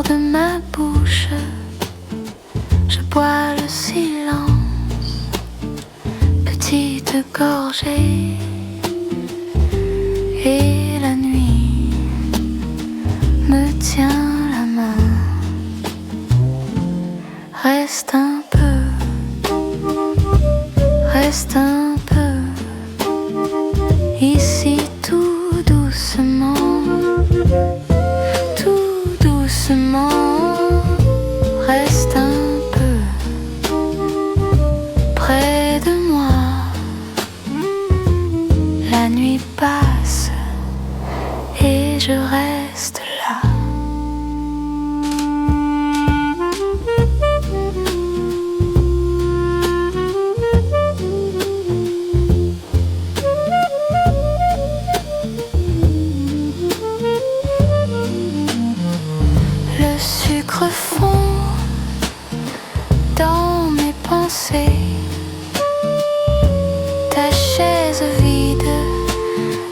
de ma bouche, je bois le silence, petite gorgée, et la nuit me tient la main. Reste un peu, reste un peu, ici tout doucement, tout doucement. Reste un peu près de moi. La nuit passe et je reste là. Le sucre fond dans mes pensées. Ta chaise vide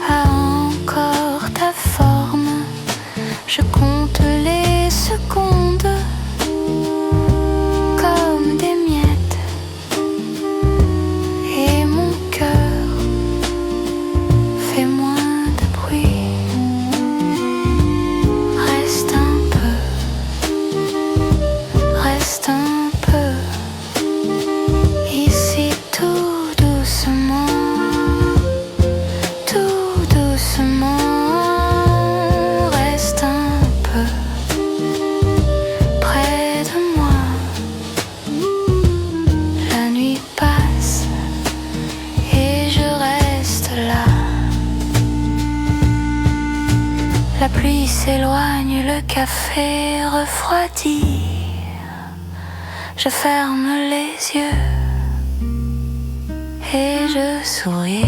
a encore ta forme. Je compte les secondes comme des miettes. Et mon cœur fait moins de bruit. Reste un peu, ici tout doucement, tout doucement. Reste un peu près de moi. La nuit passe et je reste là. La pluie s'éloigne, le café refroidit. Je ferme les yeux et je souris.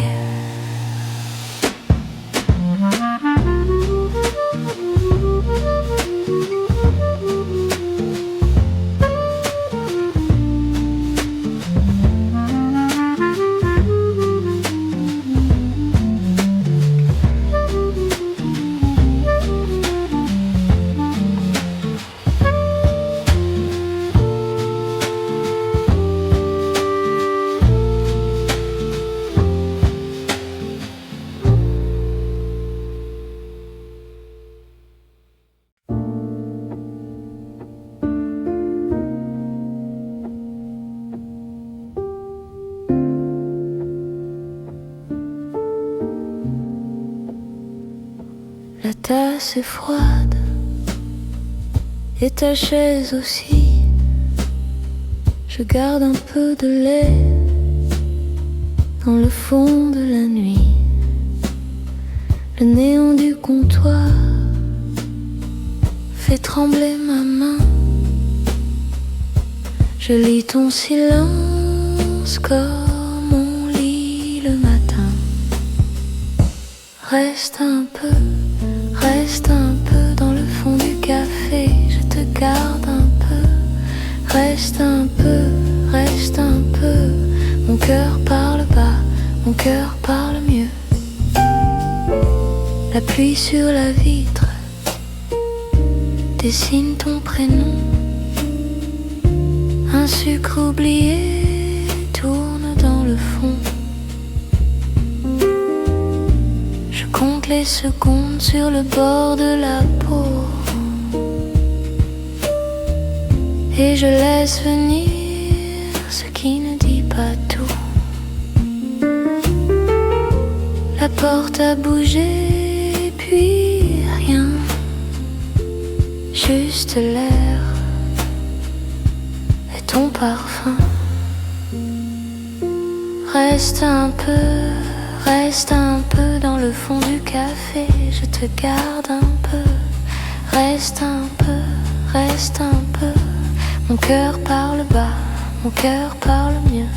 La tasse est froide et ta chaise aussi. Je garde un peu de lait dans le fond de la nuit. Le néon du comptoir fait trembler ma main. Je lis ton silence comme on lit le matin. Reste un peu dans le fond du café. Je te garde un peu. Reste un peu. Mon cœur parle bas, mon cœur parle mieux. La pluie sur la vitre dessine ton prénom. Un sucre oublié tourne dans le fond. Je compte les secondes sur le bord de la peau et je laisse venir ce qui ne dit pas tout. La porte a bougé, puis rien, juste l'air et ton parfum. Reste un peu dans le fond du café. Je te garde un peu. Reste un peu. Mon cœur parle bas, mon cœur parle mieux.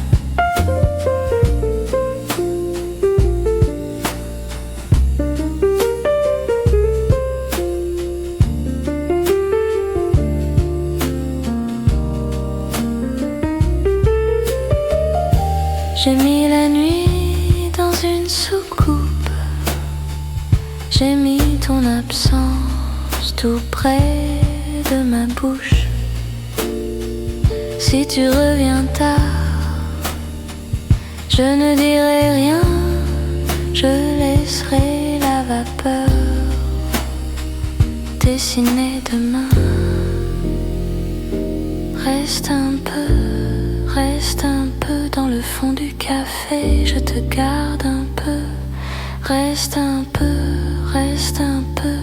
J'ai mis la nuit dans une soucoupe. J'ai mis ton absence tout près de ma bouche. Si tu reviens tard, je ne dirai rien, je laisserai la vapeur dessiner demain. Reste un peu dans le fond du café, je te garde un peu. Reste un peu,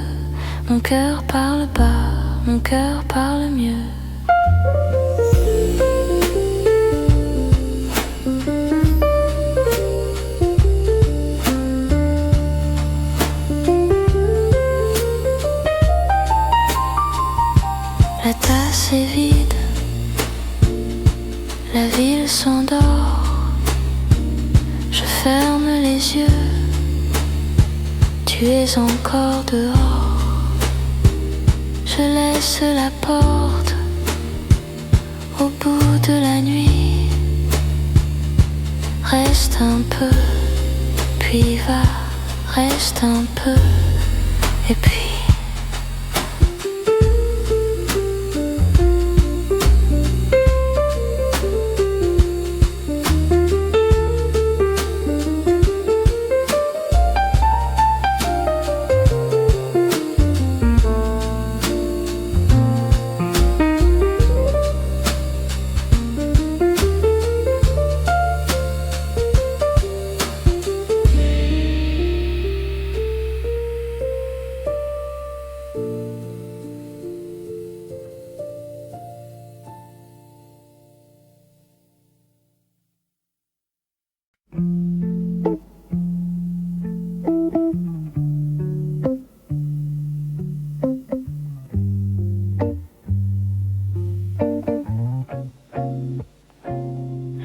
mon cœur parle bas, mon cœur parle mieux. La tasse est vide, la ville s'endort, je ferme les yeux, tu es encore dehors, je laisse la porte au bout de la nuit. Reste un peu, puis va, reste un peu, et puis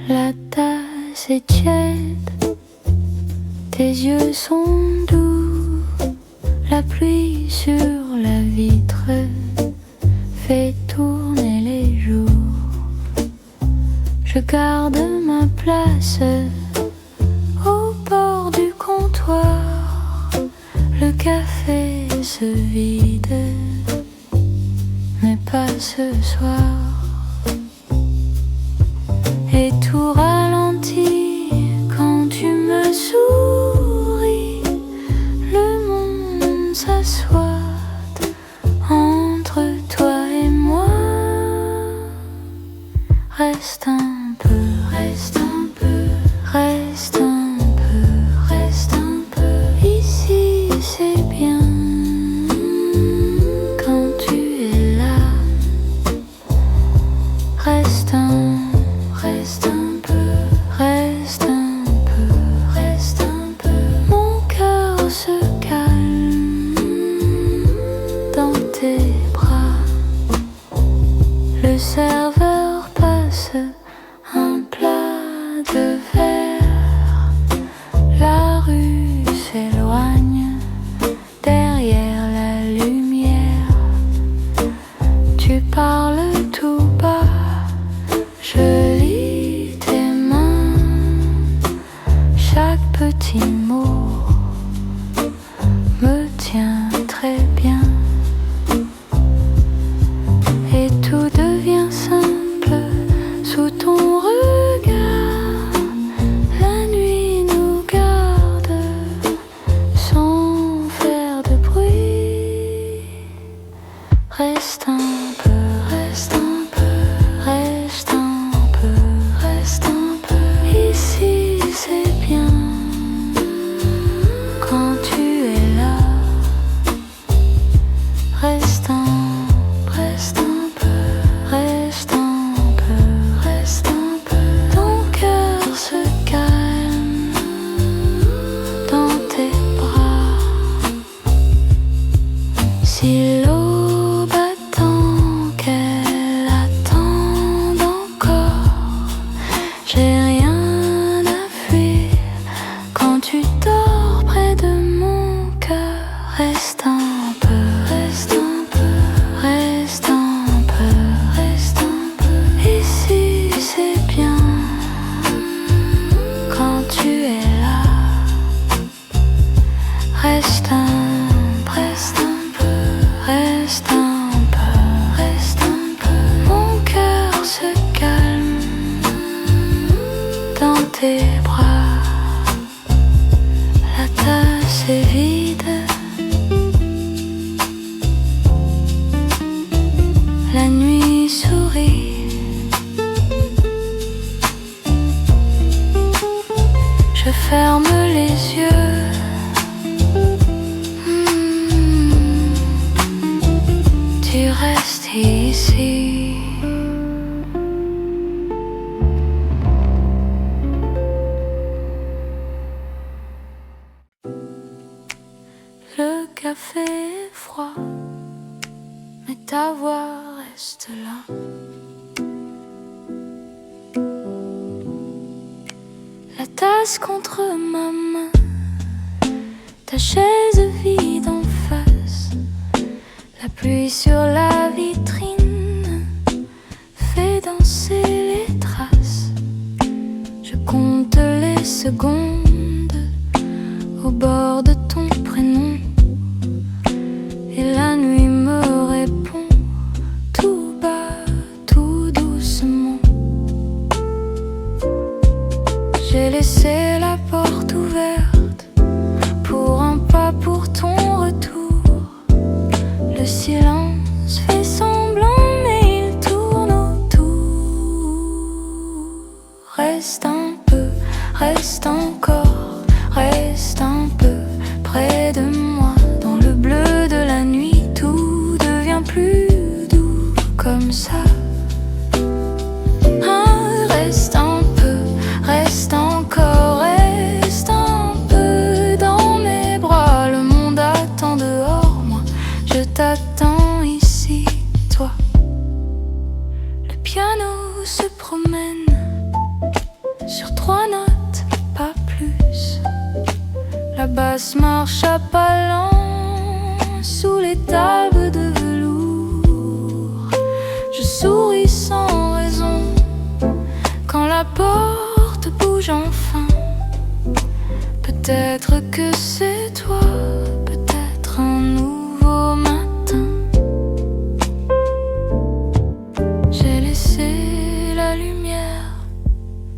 la tasse est tiède, tes yeux sont doux, la pluie sur la vitre fait tourner les jours. Je garde ma place au bord du comptoir, le café se vide, mais pas ce soir. Et tout ralentit quand tu me souris, le monde s'assoit entre toi et moi. Reste un peu, reste un peu, reste un peu, reste un peu. Ici c'est bien quand tu es là. Reste un peu, reste un peu, reste un peu. Mon cœur se calme dans tes bras. Le serveur passe un plat de verre. La rue s'éloigne derrière la lumière. Tu parles tout bas, je lis tes mains, chaque petit mot me tient très bien. Et tout devient simple sous ton regard. La nuit nous garde sans faire de bruit. Reste un peu, reste un peu, reste un peu, reste un peu. Ici c'est bien quand tu es là. Reste un peu, reste un peu, reste un peu. Ton cœur se calme dans tes bras. Si l'eau attend qu'elle tes bras. La tasse est vide. La nuit sourit. Je ferme les yeux. Tu restes ici. Le café est froid, mais ta voix reste là. La tasse contre ma main, ta chaise vide en face. La pluie sur la vitrine fait danser les traces. Je compte les secondes au bord de ton prénom. Et la nuit me répond tout bas, tout doucement. J'ai laissé la porte ouverte pour un pas pour ton retour. Le silence fait semblant mais il tourne autour. Reste un peu, reste encore, reste un peu près de moi. Dans le bleu de la nuit, tout devient plus doux comme ça. Reste un peu, reste encore, reste un peu dans mes bras. Le monde attend dehors, moi je t'attends ici, toi. Le piano se promène sur 3 notes, pas plus. La basse marche à pas lents sous les tables de velours. Je souris sans raison quand la porte bouge enfin. Peut-être que c'est toi, peut-être un nouveau matin. J'ai laissé la lumière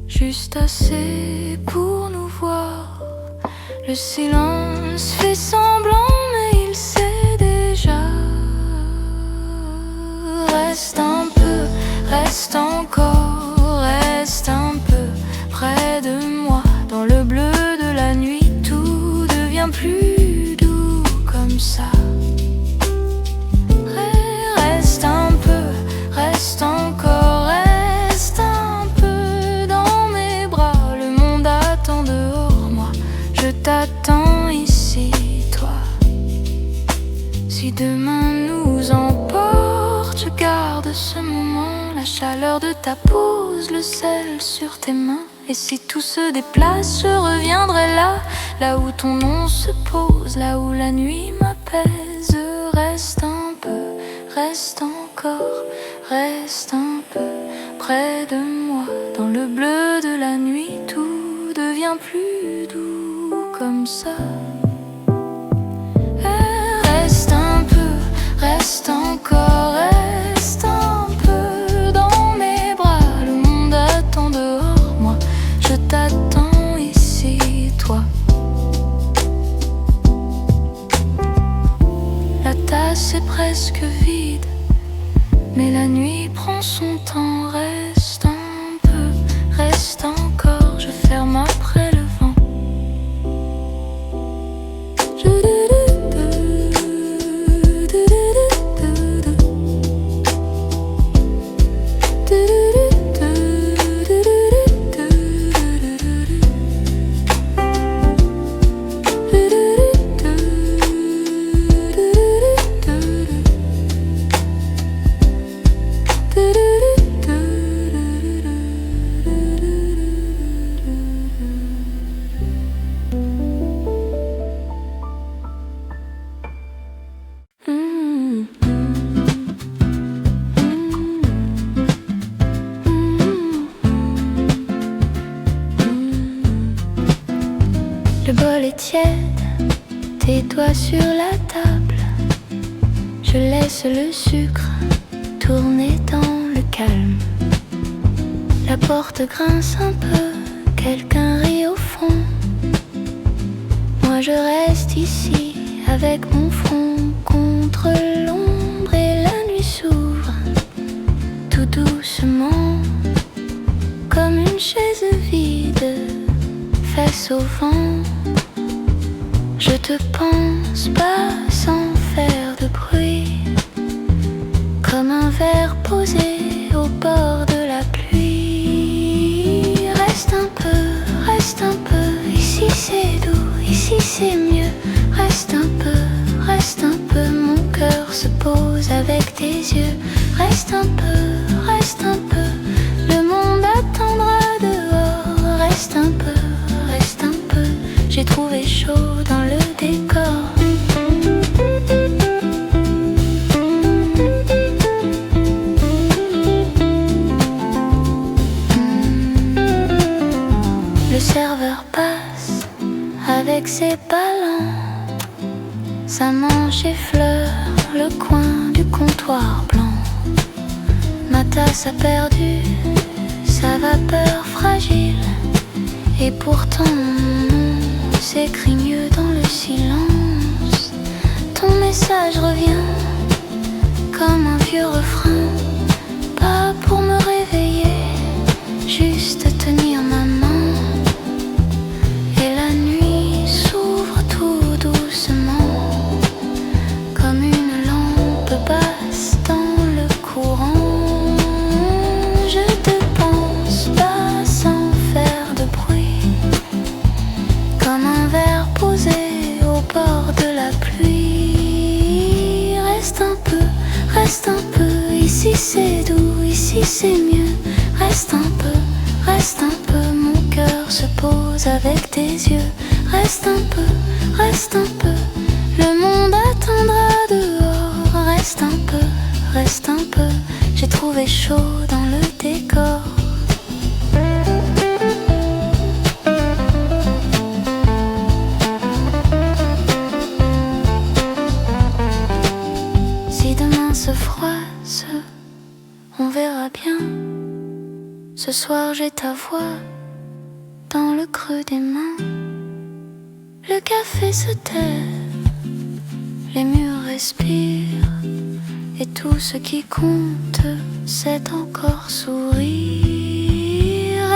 juste assez pour nous voir. Le silence fait semblant mais il sait déjà. Reste un peu, reste encore, reste un peu près de moi. Dans le bleu de la nuit, tout devient plus doux comme ça. Reste un peu, reste encore, reste un peu dans mes bras. Le monde attend dehors, moi je t'attends ici, toi. Si demain nous emporte, je garde ce moment, la chaleur de ta pose, le sel sur tes mains. Et si tout se déplace, je reviendrai là, là où ton nom se pose, là où la nuit m'apaise. Reste un peu, reste encore, reste un peu près de moi. Dans le bleu de la nuit, tout devient plus doux comme ça. Reste un peu, reste encore, reste un peu dans mes bras. Le monde attend dehors, moi je t'attends ici, toi. La tasse est presque vide, mais la nuit prend son temps. Reste un peu, reste encore, je ferme après le vent. Le bol est tiède, tes doigts sur la table. Je laisse le sucre tourner dans le calme. La porte grince un peu, quelqu'un rit au fond. Moi je reste ici avec mon front contre l'ombre et la nuit s'ouvre tout doucement comme une chaise vide face au vent. Je te pense pas sans faire de bruit, comme un verre posé au bord de la pluie. Reste un peu, ici c'est doux, ici c'est mieux. Reste un peu, mon cœur se pose avec tes yeux. Reste un peu, le monde attendra dehors. Reste un peu, j'ai trouvé chaud dans le décor. Le serveur passe avec ses ballons, sa manche effleure le coin du comptoir blanc. Ma tasse a perdu sa vapeur fragile, et pourtant s'écrit mieux dans le silence. Ton message revient comme un vieux refrain, pas pour me réveiller, juste tenir ma main. Et la nuit s'ouvre tout doucement comme une lampe basse dans le courant. Je te pense pas sans faire de bruit, comme un verre posé au bord de la pluie. Reste un peu, ici c'est doux, ici c'est mieux. Reste un peu, mon cœur se pose avec tes yeux. Reste un peu, le monde attendra dehors. Reste un peu, j'ai trouvé chaud dans le décor. Si demain se froisse, on verra bien. Ce soir j'ai ta voix dans le creux des mains. Le café se tait, les murs respirent, et tout ce qui compte, c'est encore sourire.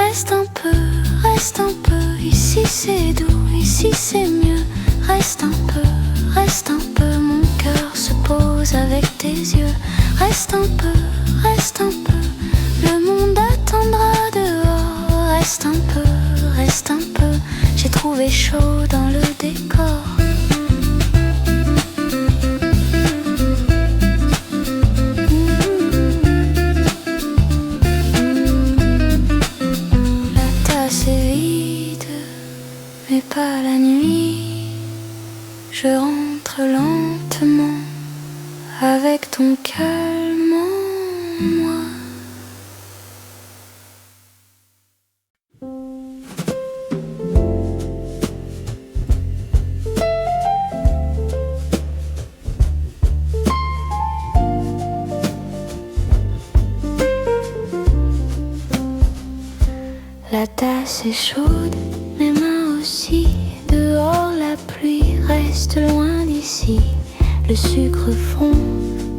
Reste un peu, ici c'est doux, ici c'est mieux. Reste un peu, mon cœur se pose avec tes yeux. Reste un peu, le monde attendra dehors. Reste un peu, j'ai trouvé chaud dans le décor. La tasse est vide, mais pas la nuit. Je rentre lentement avec ton calme en moi. La tasse est chaude, mes mains aussi. Dehors la pluie reste loin d'ici. Le sucre fond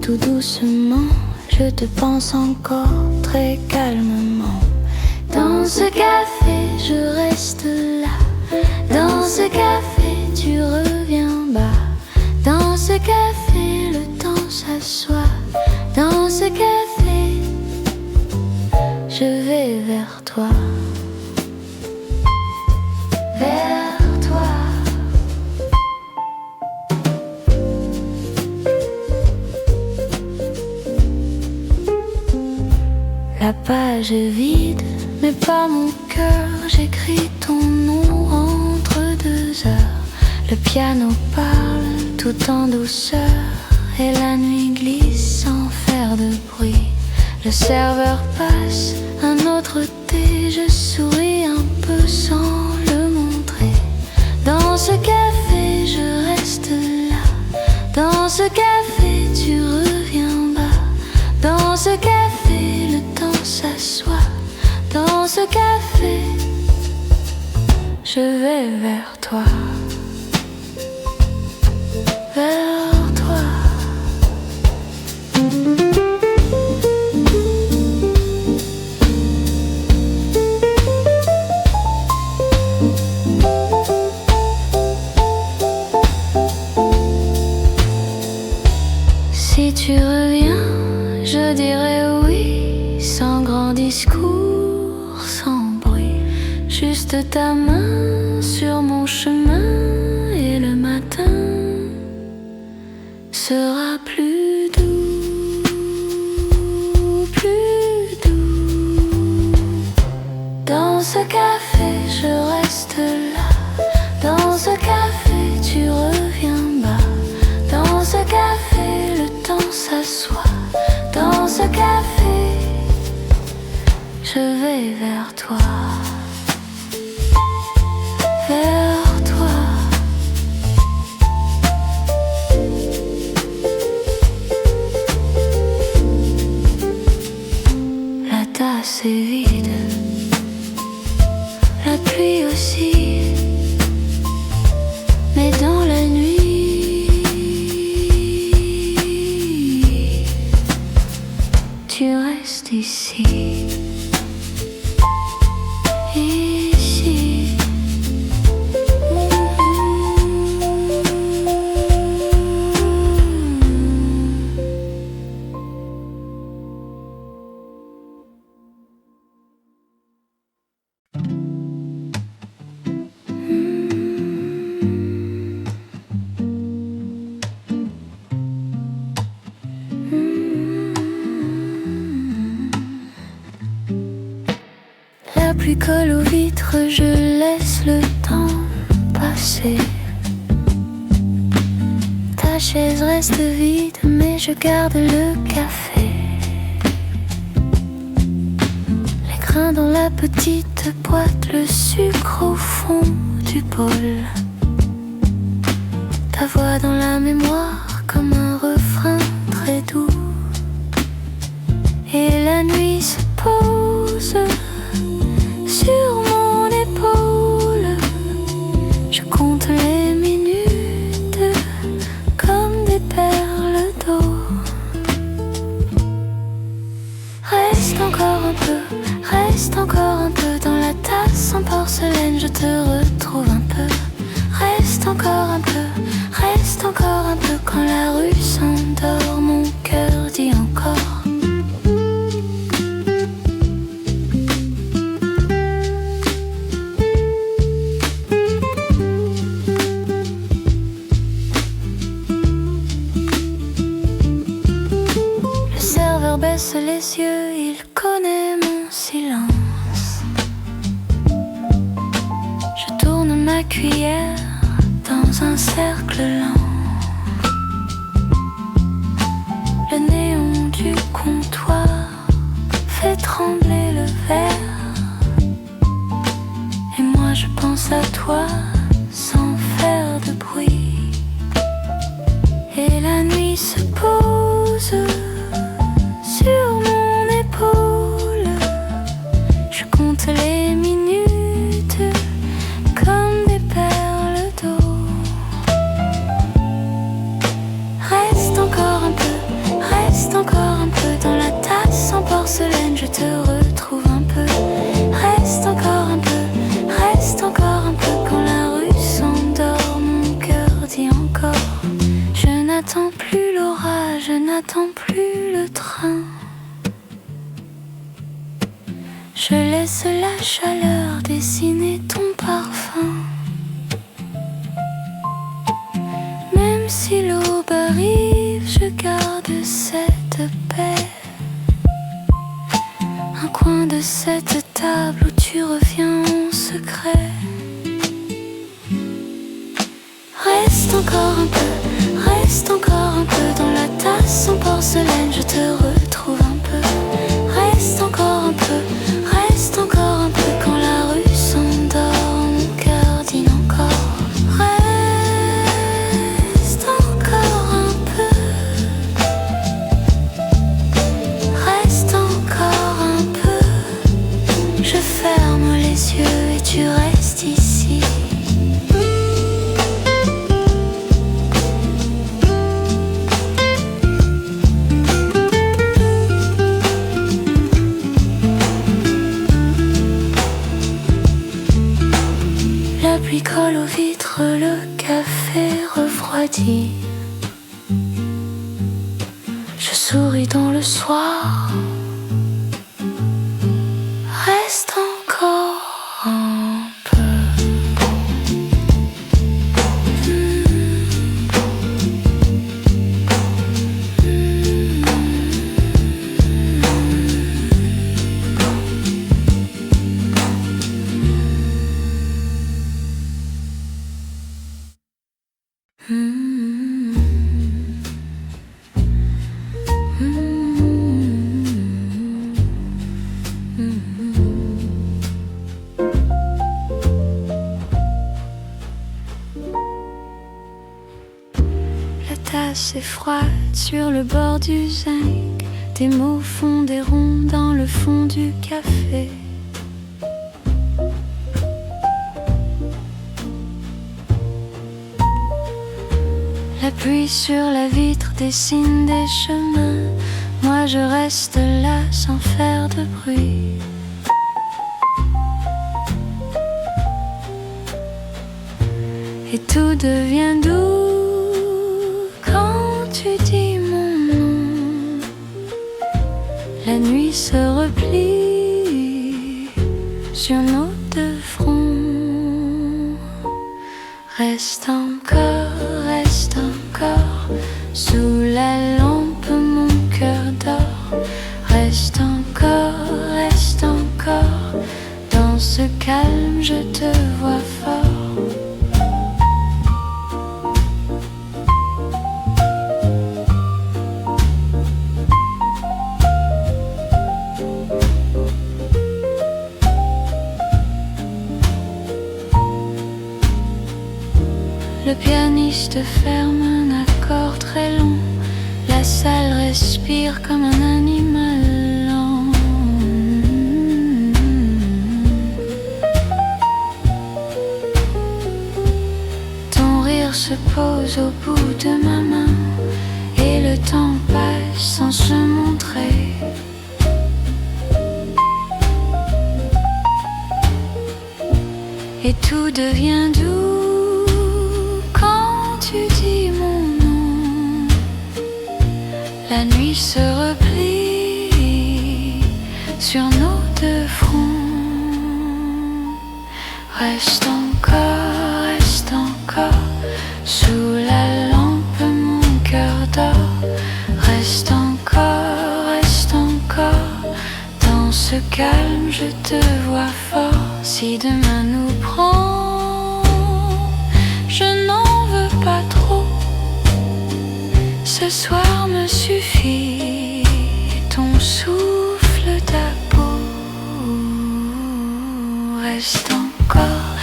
tout doucement. Je te pense encore très calmement. Dans ce café je reste là. Dans ce café tu reviens bas. Dans ce café le temps s'assoit. Dans ce café je vais vers toi. Vers toi. La page est vide, mais pas mon cœur. J'écris ton nom entre 2 heures. Le piano parle tout en douceur, et la nuit glisse sans faire de bruit. Le serveur passe, un autre thé. Je souris un peu sans le montrer. Dans ce café je reste là. Dans ce café tu reviens bas. Dans ce café le temps s'assoit. Dans ce café je vais vers toi, vers toi. Si tu reviens, je dirai oui, sans grand discours, sans bruit. Juste ta main sur mon chemin et le matin sera plus doux, plus doux. Dans ce café, je reste là. Dans ce café, tu reviens bas. Dans ce café, le temps s'assoit. Dans ce café, je vais vers toi, vers toi. La tasse est vide, la pluie aussi, mais dans la nuit, tu restes ici, ici. La pluie colle aux vitres, je laisse le temps passer. Ta chaise reste vide, mais je garde le café. Les grains dans la petite boîte, le sucre au fond du bol. Ta voix dans la mémoire comme un refrain très doux. Et la nuit se pose sur mon épaule. Je compte les minutes comme des perles d'eau. Reste encore un peu, reste encore un peu dans la tasse en porcelaine, je te retrouve un peu. Reste encore un peu, reste encore un peu quand la rue s'endort, mon cœur dit encore. Baisse les yeux, il connaît mon silence. Je tourne ma cuillère dans un cercle lent. Le néon du comptoir fait trembler le verre. Et moi je pense à toi sans faire de bruit. Et la nuit se pose sur mon épaule. Je compte les minutes comme des perles d'eau. Reste encore un peu, reste encore un peu dans la tasse en porcelaine, je te retrouve un peu. Reste encore un peu, reste encore un peu quand la rue s'endort, mon cœur dit encore. Je n'attends plus l'orage, je n'attends plus le train. Je laisse la chaleur dessiner ton parfum. Même si l'aube arrive, je garde cette paix. Un coin de cette table où tu reviens en secret. Reste encore un peu, reste encore un peu dans la tasse en porcelaine, je te retrouve un peu. Reste encore un peu, reste encore un peu quand la rue s'endort, mon cœur dit encore. Reste encore un peu, reste encore un peu. Je ferme les yeux et tu restes ici. pluie colle aux vitres, le café refroidit. Je souris dans le soir. Reste encore un peu. C'est froide sur le bord du zinc. Tes mots font des ronds dans le fond du café. La pluie sur la vitre dessine des chemins. Moi je reste là sans faire de bruit. Et tout devient doux. La nuit se replie sur nos deux fronts. Reste encore sous la lampe mon cœur dort. Reste encore dans ce calme je te vois fort. Le pianiste ferme un accord très long. La salle respire comme un animal lent. Ton rire se pose au bout de ma main. Et le temps passe sans se montrer. Et tout devient doux. Tu dis mon nom, la nuit se replie sur nos deux fronts. Reste encore sous la lampe mon cœur dort. Reste encore dans ce calme je te vois fort. Si demain nous prend, je n'en pas trop. Ce soir me suffit ton souffle, ta peau. Reste encore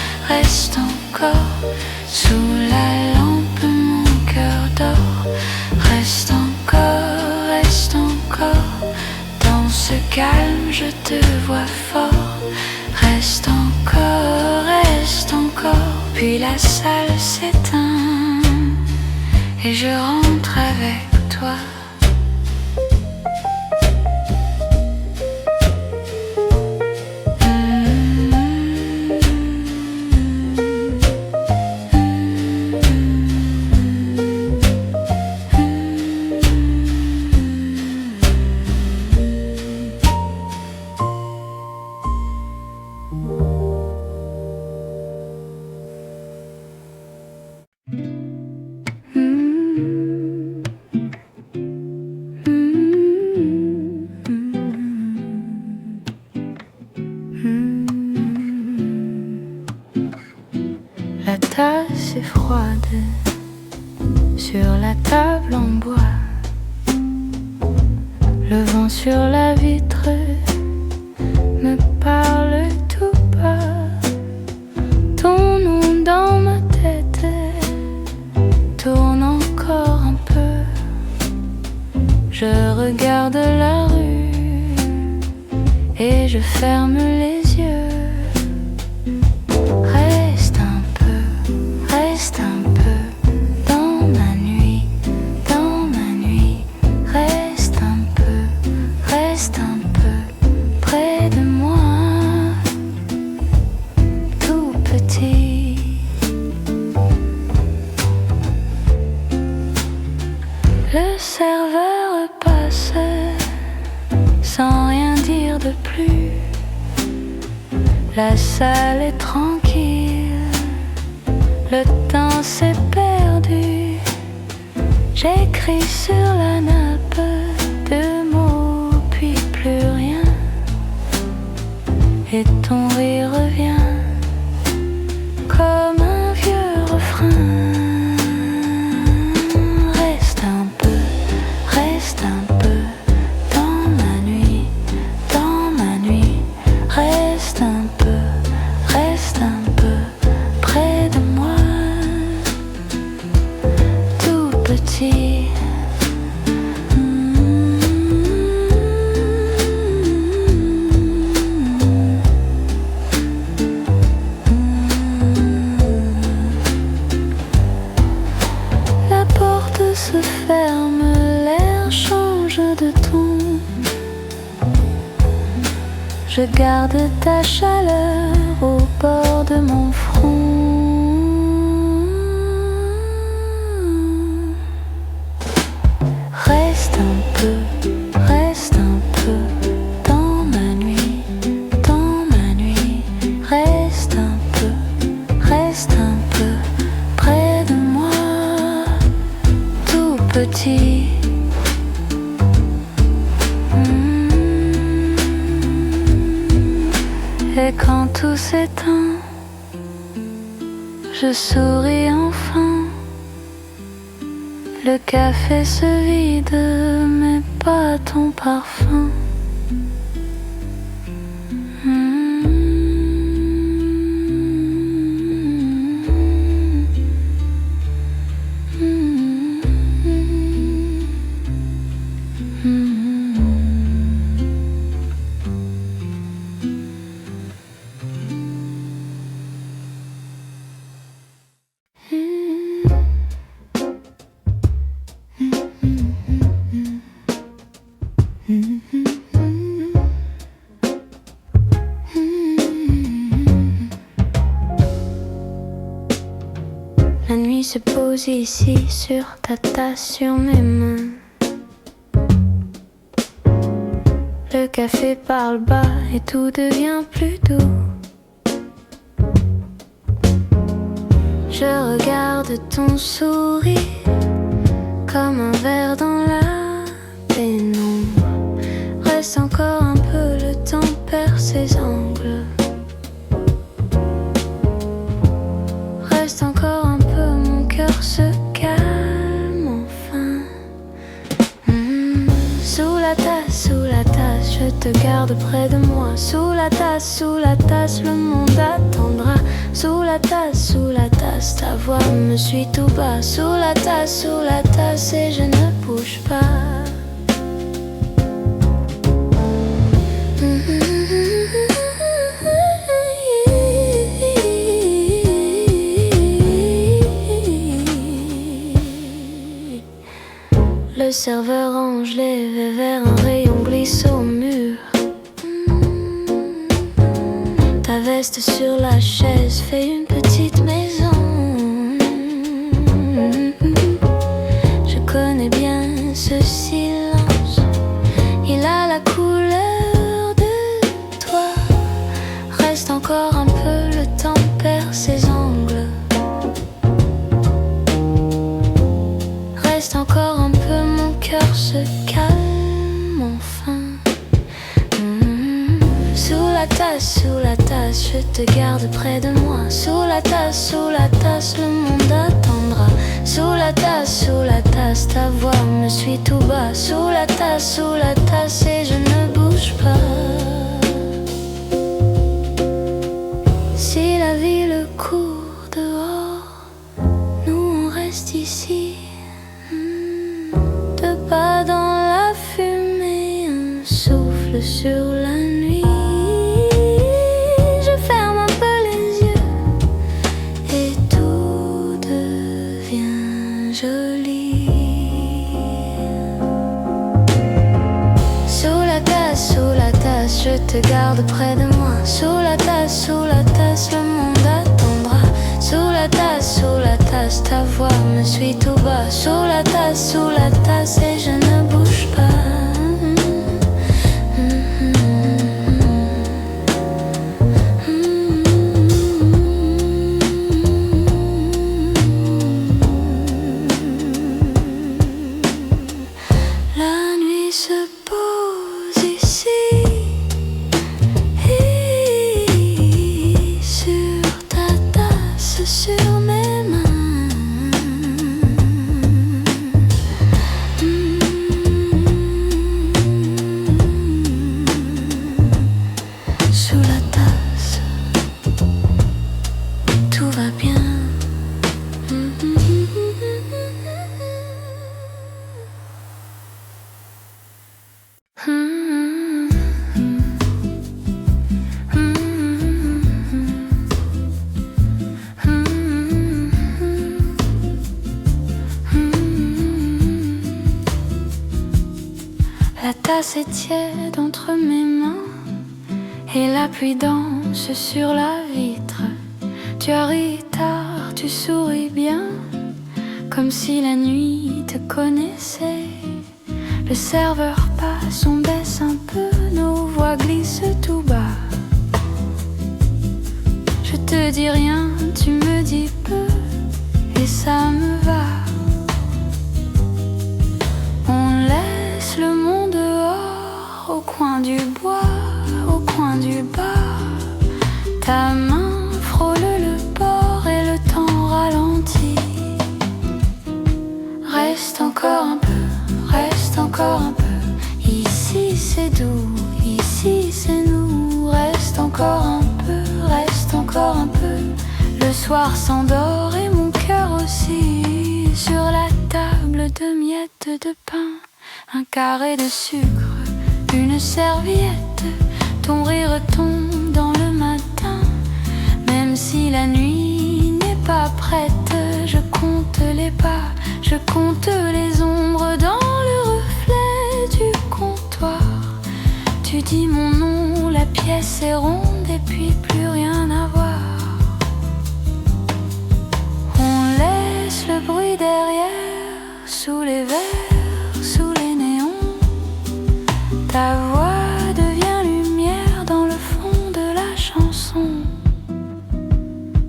sous la lampe mon cœur dort. Reste encore dans ce calme je te vois fort. Reste encore, puis la salle s'éteint et je rentre avec toi. La tasse est froide sur la table en bois. Le vent sur la vitre me parle tout bas. Ton nom dans ma tête tourne encore un peu. Je regarde la rue et je ferme les yeux. Reste un peu dans ma nuit, reste un peu près de moi, tout petit. regarde plus. La salle est tranquille, le temps s'est perdu. J'écris sur la nappe deux mots, puis plus rien. Et ton rire revient comme un vieux refrain. Reste un peu dans ma nuit, reste un peu près de moi, tout petit. La porte se ferme, l'air change de ton. Je garde ta chaleur au bord de mon front. Reste un peu dans ma nuit, reste un peu près de moi, tout petit. Et quand tout s'éteint, je souris enfin. Le café se vide, mais pas ton parfum. La nuit se pose ici sur ta tasse, sur mes mains. Le café parle bas et tout devient plus doux. Je regarde ton sourire comme un verre dans la pénombre. Reste encore un peu, le temps perd ses angles. Reste encore un peu, mon cœur se calme enfin. Sous la tasse, je te garde près de moi. Sous la tasse, le monde attendra. Sous la tasse, ta voix me suit tout bas. Sous la tasse, et je ne bouge pas. Le serveur range les verres vers un rayon glisse au mur. Ta veste sur la chaise fait une petite maison. Je connais bien ce silence, il a la couleur de toi. Reste encore un peu, le temps perd ses angles. Reste encore un peu, mon cœur se calme enfin. Sous la tasse, je te garde près de moi. Sous la tasse, le monde attendra. Sous la tasse, ta voix me suit tout bas. Sous la tasse, et je ne bouge pas. Si la ville court dehors, nous on reste ici. De pas dans la fumée, un souffle sur la nuit. Je ferme un peu les yeux et tout devient joli. Sous la tasse, je te garde près de moi. Sous la tasse, le monde attendra. Sous la tasse, ta voix me suit tout bas. Sous la tasse, et je ne bouge pas. est tiède entre mes mains et la pluie danse sur la vitre. Tu arrives tard, tu souris bien, comme si la nuit te connaissait. Le serveur passe, on baisse un peu, nos voix glissent tout bas. Je te dis rien, tu me dis peu, et ça me va. On laisse le monde dehors, au coin du bois, au coin du bar. Ta main frôle le bord et le temps ralentit. Reste encore un peu, reste encore un peu. Ici c'est doux, ici c'est nous. Reste encore un peu, reste encore un peu. Le soir s'endort et mon cœur aussi. Sur la table de miettes de pain, un carré de sucre, une serviette. Ton rire tombe dans le matin. Même si la nuit n'est pas prête, je compte les pas, je compte les ombres dans le reflet du comptoir. Tu dis mon nom, la pièce est ronde et puis plus rien à voir. On laisse le bruit derrière, sous les verres, sous les néons. Ta voix devient lumière dans le fond de la chanson.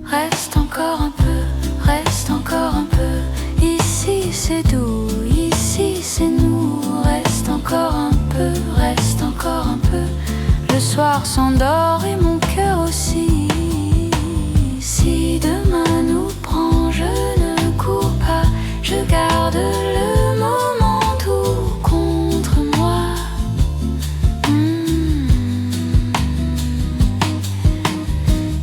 Reste encore un peu, reste encore un peu. Ici c'est doux, ici c'est nous. Reste encore un peu, reste encore un peu. Le soir s'endort et mon cœur aussi. Si demain nous prend, je ne cours pas. Je garde le moment tout contre moi.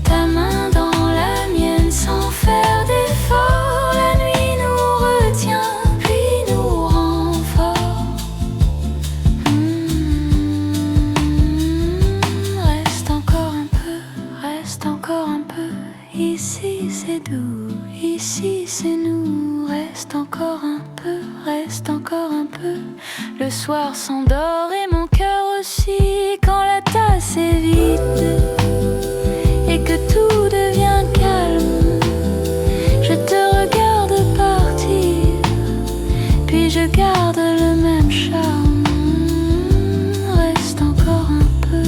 Ta main dans la mienne sans faire d'effort. La nuit nous retient puis nous rend fort. Reste encore un peu, reste encore un peu. Ici c'est doux, ici c'est nous. Reste encore un peu, reste encore un peu. Le soir s'endort et mon cœur aussi. Quand la tasse est vide et que tout devient calme, je te regarde partir, puis je garde le même charme. Reste encore un peu.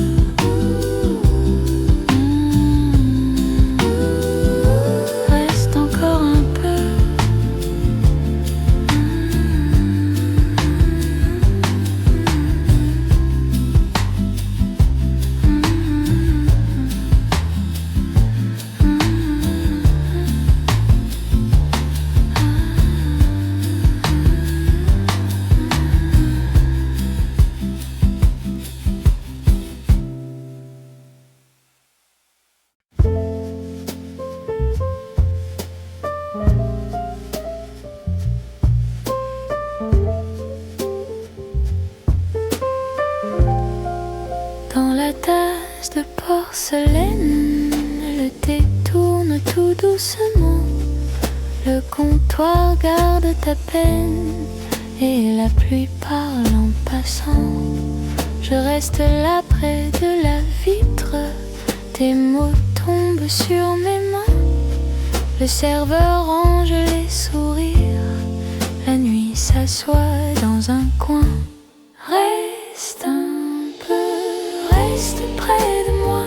Reste encore un peu. Dans la tasse de porcelaine, le thé tourne tout doucement. Le comptoir garde ta peine et la pluie parle en passant. Je reste là près de la vitre, tes mots tombent sur mes mains. Le serveur range les sourires, la nuit s'assoit dans un coin. Reste un peu, reste près de moi.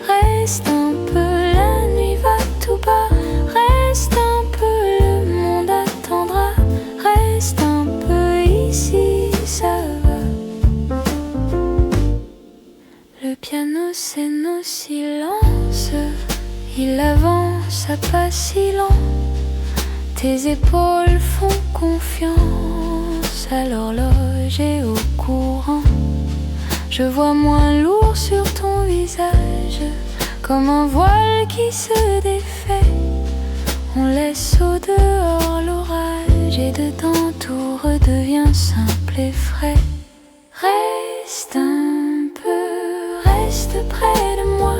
Reste un peu, la nuit va tout bas. Reste un peu, le monde attendra. Reste un peu, ici ça va. Le piano c'est nos silences, il avance à pas si lent. Tes épaules font confiance à l'horloge et au courant. Je vois moins lourd sur ton visage, comme un voile qui se défait. On laisse au dehors l'orage et dedans tout redevient simple et frais. Reste un peu, reste près de moi.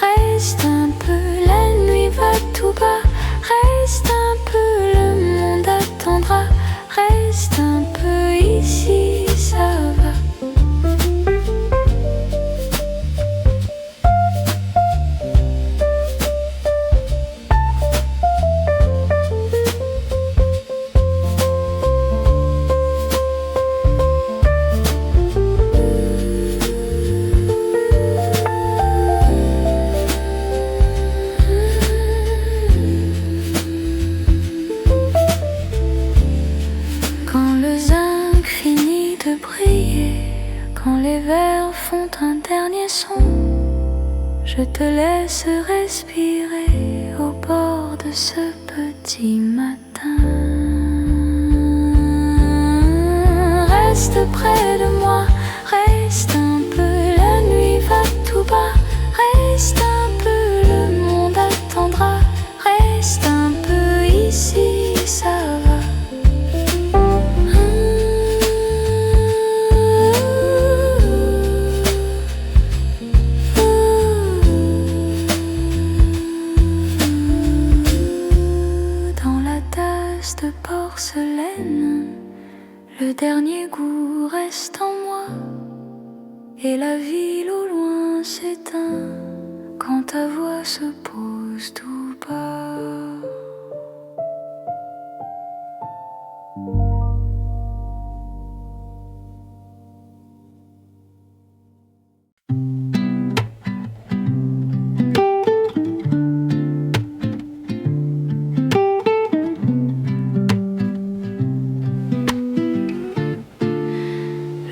Reste un peu, la nuit va tout bas. Reste un peu, le monde attendra. Reste un peu, ici ça va. les verres font un dernier son. Je te laisse respirer au bord de ce petit matin. Reste près de moi, reste un peu, la nuit va tout bas. Reste un peu, le monde attendra. Reste un peu ici, ça va. Dans la tasse de porcelaine, le dernier goût reste en moi. Et la ville au loin s'éteint quand ta voix se pose tout bas.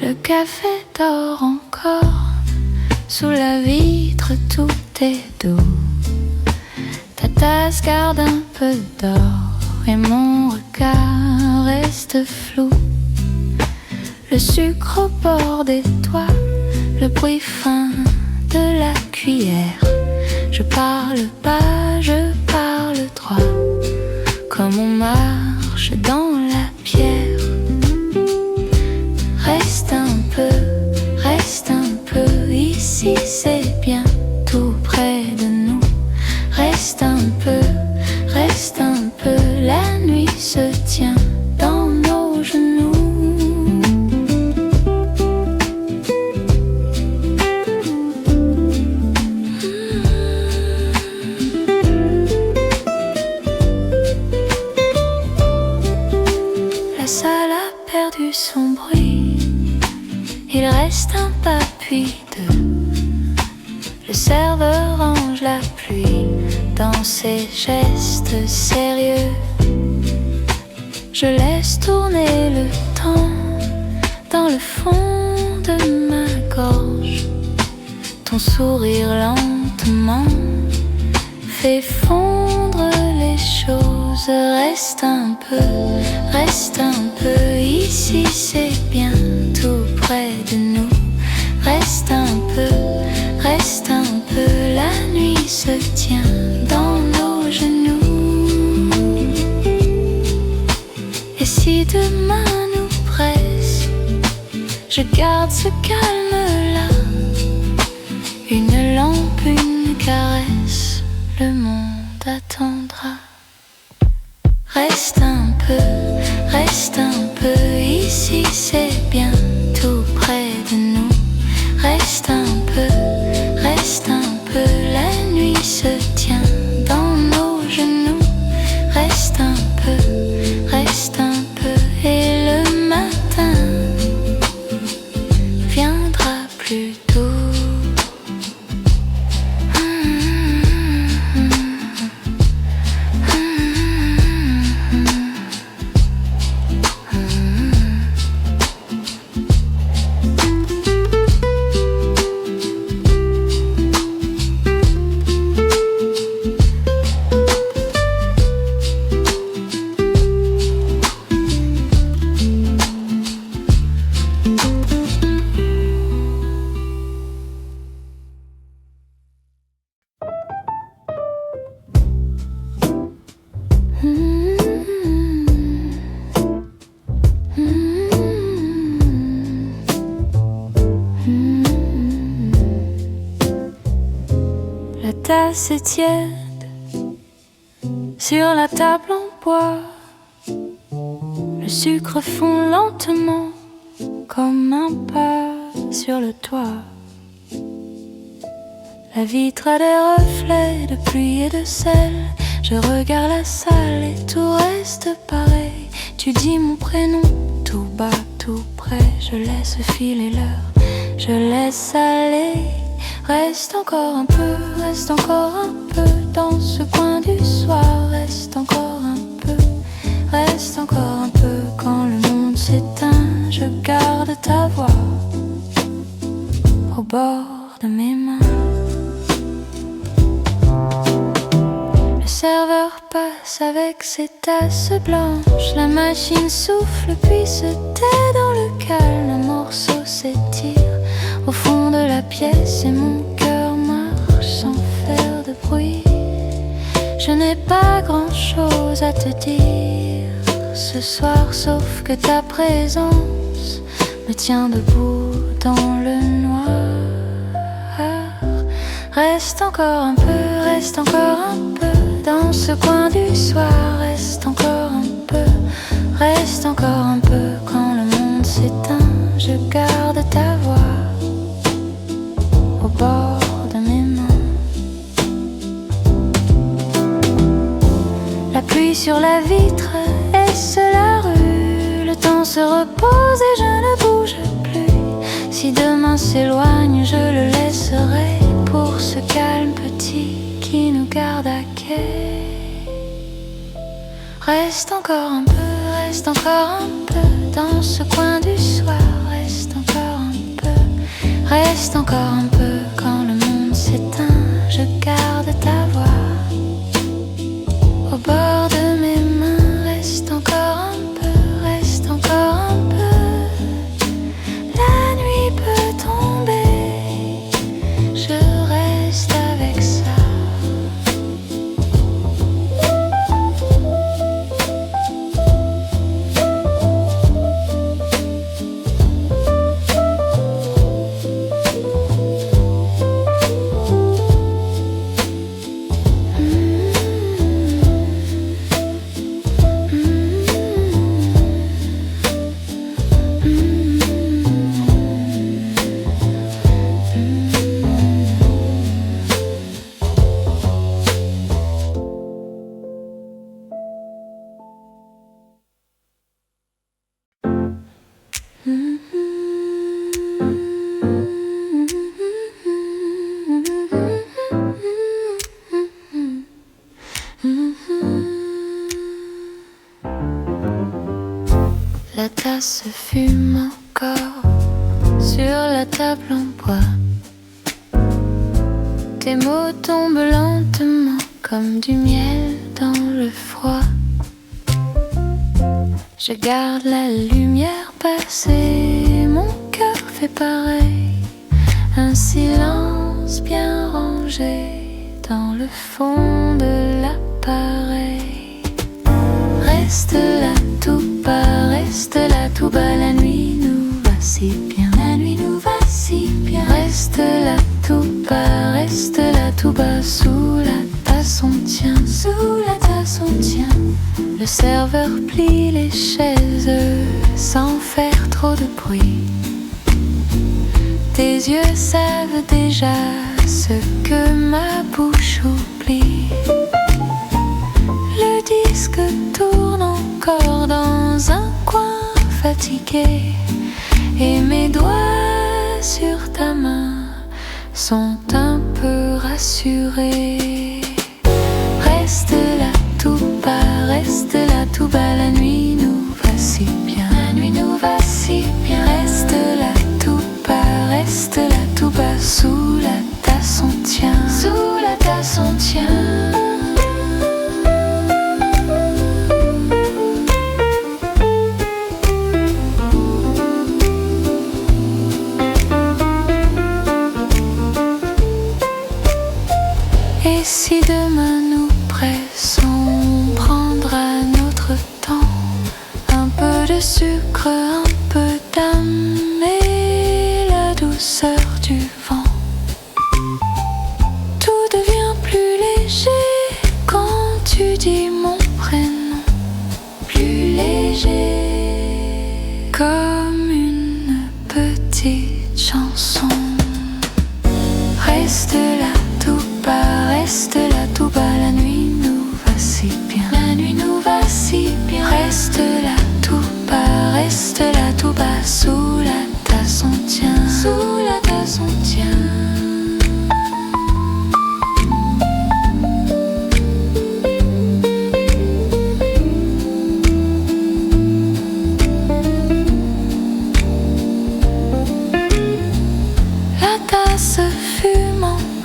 Le café dort encore, sous la vitre tout est doux. Ta tasse garde un peu d'or et mon regard reste flou. Le sucre au bord des doigts, le bruit fin de la cuillère. Je parle pas, je parle droit, comme on marche dans la pierre. Reste un peu, ici c'est bien, tout près de nous. Reste un peu, la nuit se tient dans nos genoux. La salle a perdu son bruit, il reste un pas puis deux. Le serveur range la pluie dans ses gestes sérieux. Je laisse tourner le temps dans le fond de ma gorge. Ton sourire lentement fait fondre les choses. Reste un peu, ici c'est bien, tout près de nous. Reste un peu, la nuit se tient dans nos genoux. Et si demain nous presse, je garde ce calme-là. Une lampe, une caresse, le monde attendra. Reste un peu, ici c'est bien, tout près de nous. Reste un peu, la nuit se tient dans nos genoux. Reste un peu, et le matin viendra plus tôt. La tasse est tiède sur la table en bois. Le sucre fond lentement comme un pas sur le toit. La vitre a des reflets de pluie et de sel. Je regarde la salle et tout reste pareil. Tu dis mon prénom tout bas, tout près. Je laisse filer l'heure, je laisse aller. Reste encore un peu dans ce coin du soir. Reste encore un peu quand le monde s'éteint. Je garde ta voix. au bord de mes mains. Le serveur passe avec ses tasses blanches, la machine souffle puis se tait dans le calme. Un morceau s'étire au fond de la pièce et mon cœur marche sans faire de bruit. Je n'ai pas grand-chose à te dire ce soir, sauf que ta présence me tient debout dans le noir. Reste encore un peu, reste encore un peu dans ce coin du soir. Reste encore un peu, reste encore un peu. Quand le monde s'éteint, je garde ta voix au bord de mes mains. La pluie sur la vitre, est-ce la rue? Le temps se repose et je ne bouge plus. Si demain s'éloigne, je le laisserai pour ce calme petit qui nous garde à quai. Reste encore un peu, reste encore un peu dans ce coin du soir. Reste encore un peu, reste encore un peu. Quand le monde s'éteint, je garde ta voix au bord de mes mains. Reste encore un peu, reste encore un peu. La nuit peut tomber, je reste avec ça. La tasse fume encore sur la table en bois. Tes mots tombent lentement comme du miel dans le froid. Je garde la lumière passée, mon cœur fait pareil. Un silence bien rangé dans le fond de l'appareil. Reste là tout bas, reste là tout bas. La nuit nous va si bien, la nuit nous va si bien. Reste là tout bas, reste là tout bas. Sous la tasse on tient, sous la tasse on tient. Le serveur plie les chaises sans faire trop de bruit. Tes yeux savent déjà ce que ma bouche oublie. Le disque tourne encore dans un coin fatigué, et mes doigts sur ta main sont un peu rassurés. Reste là tout bas, reste là tout bas. La nuit nous va si bien, la nuit nous va si bien. Reste là tout bas, reste là tout bas. Sous la tasse on tient, sous la tasse on tient. Et si demain nous pressons, prendra notre temps. Un peu de sucre, un peu d'âme et la douceur du vent. Tout devient plus léger quand tu dis mon prénom. Plus léger, comme une petite chanson. Reste là tout bas, reste là tout bas. La nuit nous va si bien, la nuit nous va si bien. Reste là tout bas, reste là tout bas. Sous la tasse on tient, sous la tasse on tient.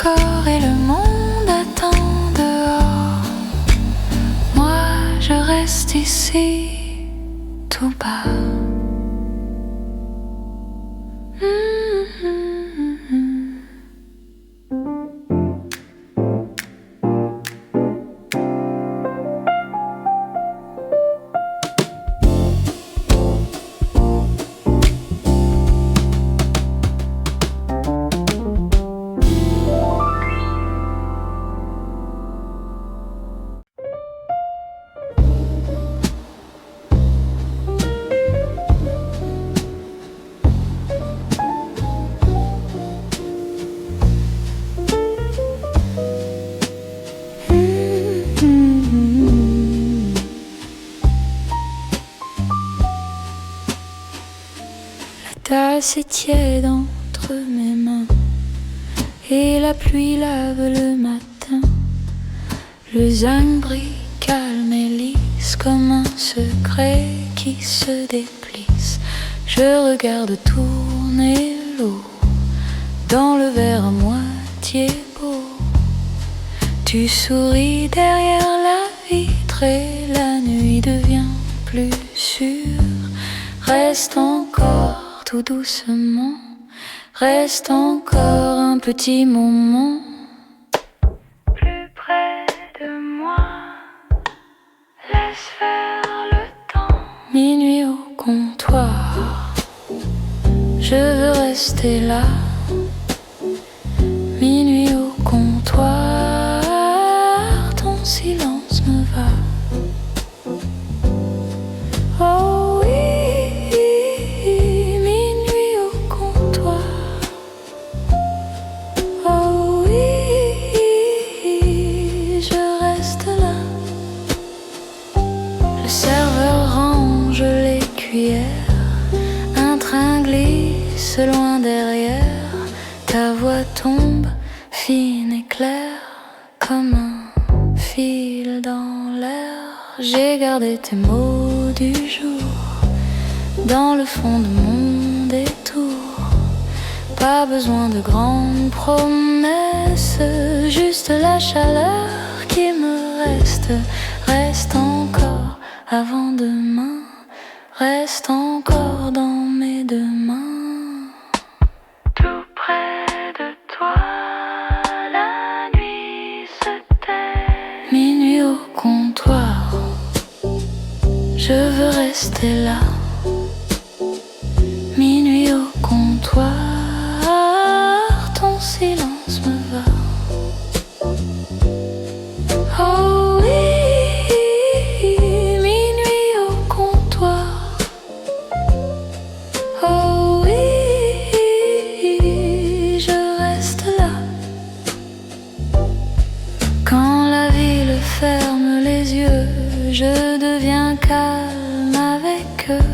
encore et le monde attend dehors. Moi je reste ici tout bas. Tasse est tiède entre mes mains et la pluie lave le matin. Le zinc brille calme et lisse comme un secret qui se déplisse. Je regarde tourner l'eau dans le verre à moitié beau. Tu souris derrière la vitre et la nuit devient plus sûre. Reste encore tout doucement, reste encore un petit moment. Plus près de moi, laisse faire le temps. Minuit au comptoir, je veux rester là. Minuit au comptoir, ton silence me va. Oh, un train glisse loin derrière. Ta voix tombe fine et claire comme un fil dans l'air. J'ai gardé tes mots du jour dans le fond de mon détour. Pas besoin de grandes promesses, juste la chaleur qui me reste. Reste encore avant demain. Reste encore dans mes deux mains. Tout près de toi, la nuit se tait. Minuit au comptoir, je veux rester là. Minuit au comptoir, ton silence me va. Oh oui. Ferme les yeux, je deviens calme avec eux.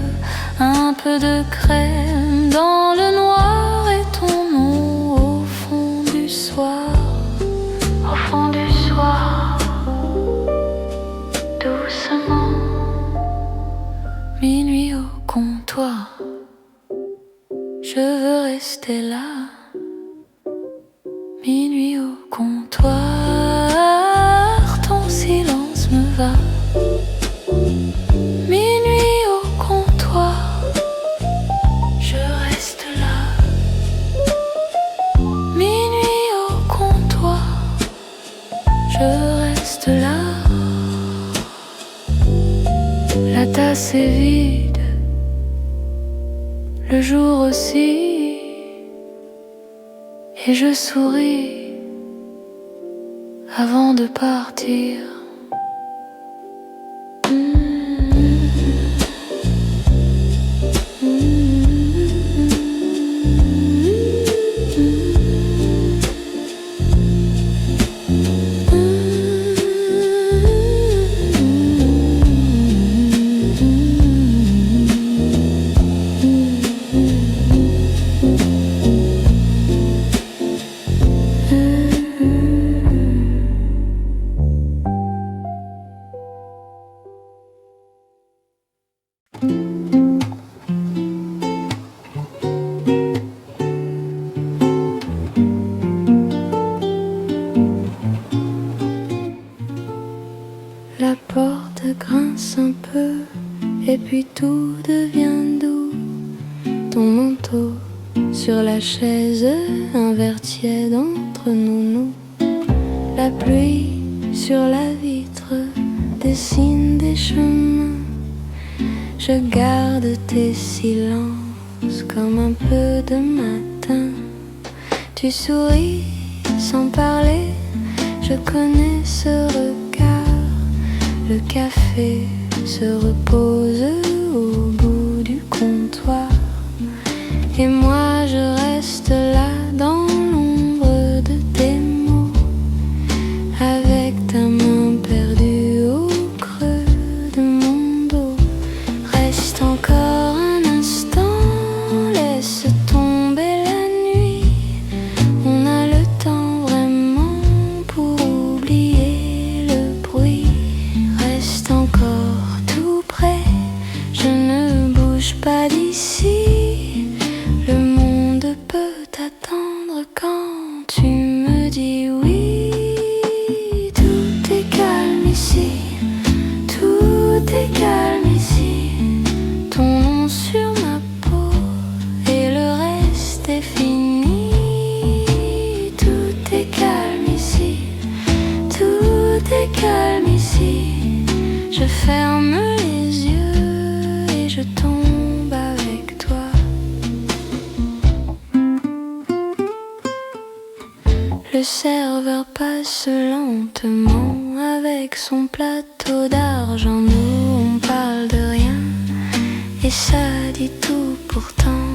Un peu de crème dans le noir et ton nom au fond du soir. Au fond du soir, doucement. Minuit au comptoir, je veux rester là. Minuit au comptoir, ton silence me va. Minuit au comptoir, je reste là. Minuit au comptoir, je reste là. La tasse est vide, le jour aussi, et je souris avant de partir. grince un peu, et puis tout devient doux. Ton manteau sur la chaise, un verre tiède entre nous. La pluie sur la vitre dessine des chemins. Je garde tes silences comme un peu de matin. Tu souris sans parler, je connais ce regard. Le café se repose au bout du comptoir. Et moi je reste là dans l'ombre de tes mots, avec ta main perdue au creux de mon dos. Reste encore un instant, laisse tomber la nuit. On a le temps vraiment pour oublier le bruit. Reste encore tout près, je ne bouge pas d'ici. Le monde peut attendre quand tu me dis oui. Tout est calme ici, tout est calme ici. Ton nom sur ma peau et le reste est fini. Tout est calme ici, tout est calme ici. Je ferme les yeux et je tombe avec toi. Le serveur passe lentement avec son plateau d'argent. Nous on parle de rien et ça dit tout pourtant.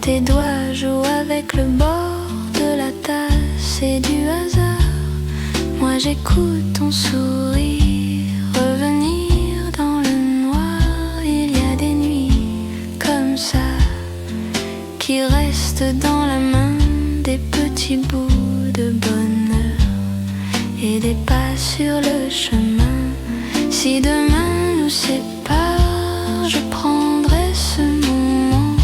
Tes doigts jouent avec le bord de la tasse et du hasard. Moi j'écoute ton sourire revenir dans le noir. Il y a des nuits comme ça qui restent dans la main, des petits bouts de bonheur et des pas sur le chemin. Si demain nous sépare, je prendrai ce moment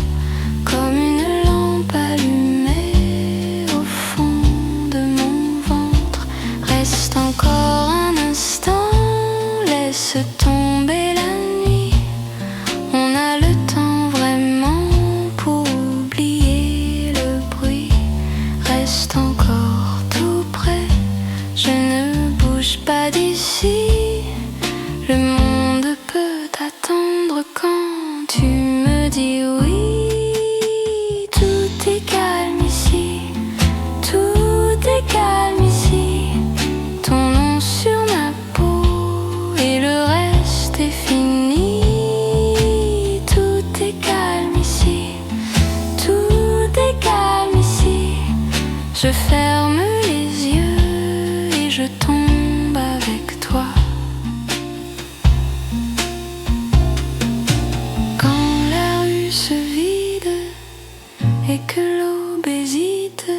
comme une lampe allumée au fond de mon ventre. Reste encore un instant, laisse tomber la nuit. On a le temps vraiment pour oublier le bruit. Reste encore tout près, je ne bouge pas d'ici. Le monde peut attendre quand tu me dis oui. Tout est calme ici, tout est calme ici. Ton nom sur ma peau et le reste est fini. Tout est calme ici, tout est calme ici. Je ferme les yeux et je tombe avec toi. Quand la rue se vide et que l'aube hésite,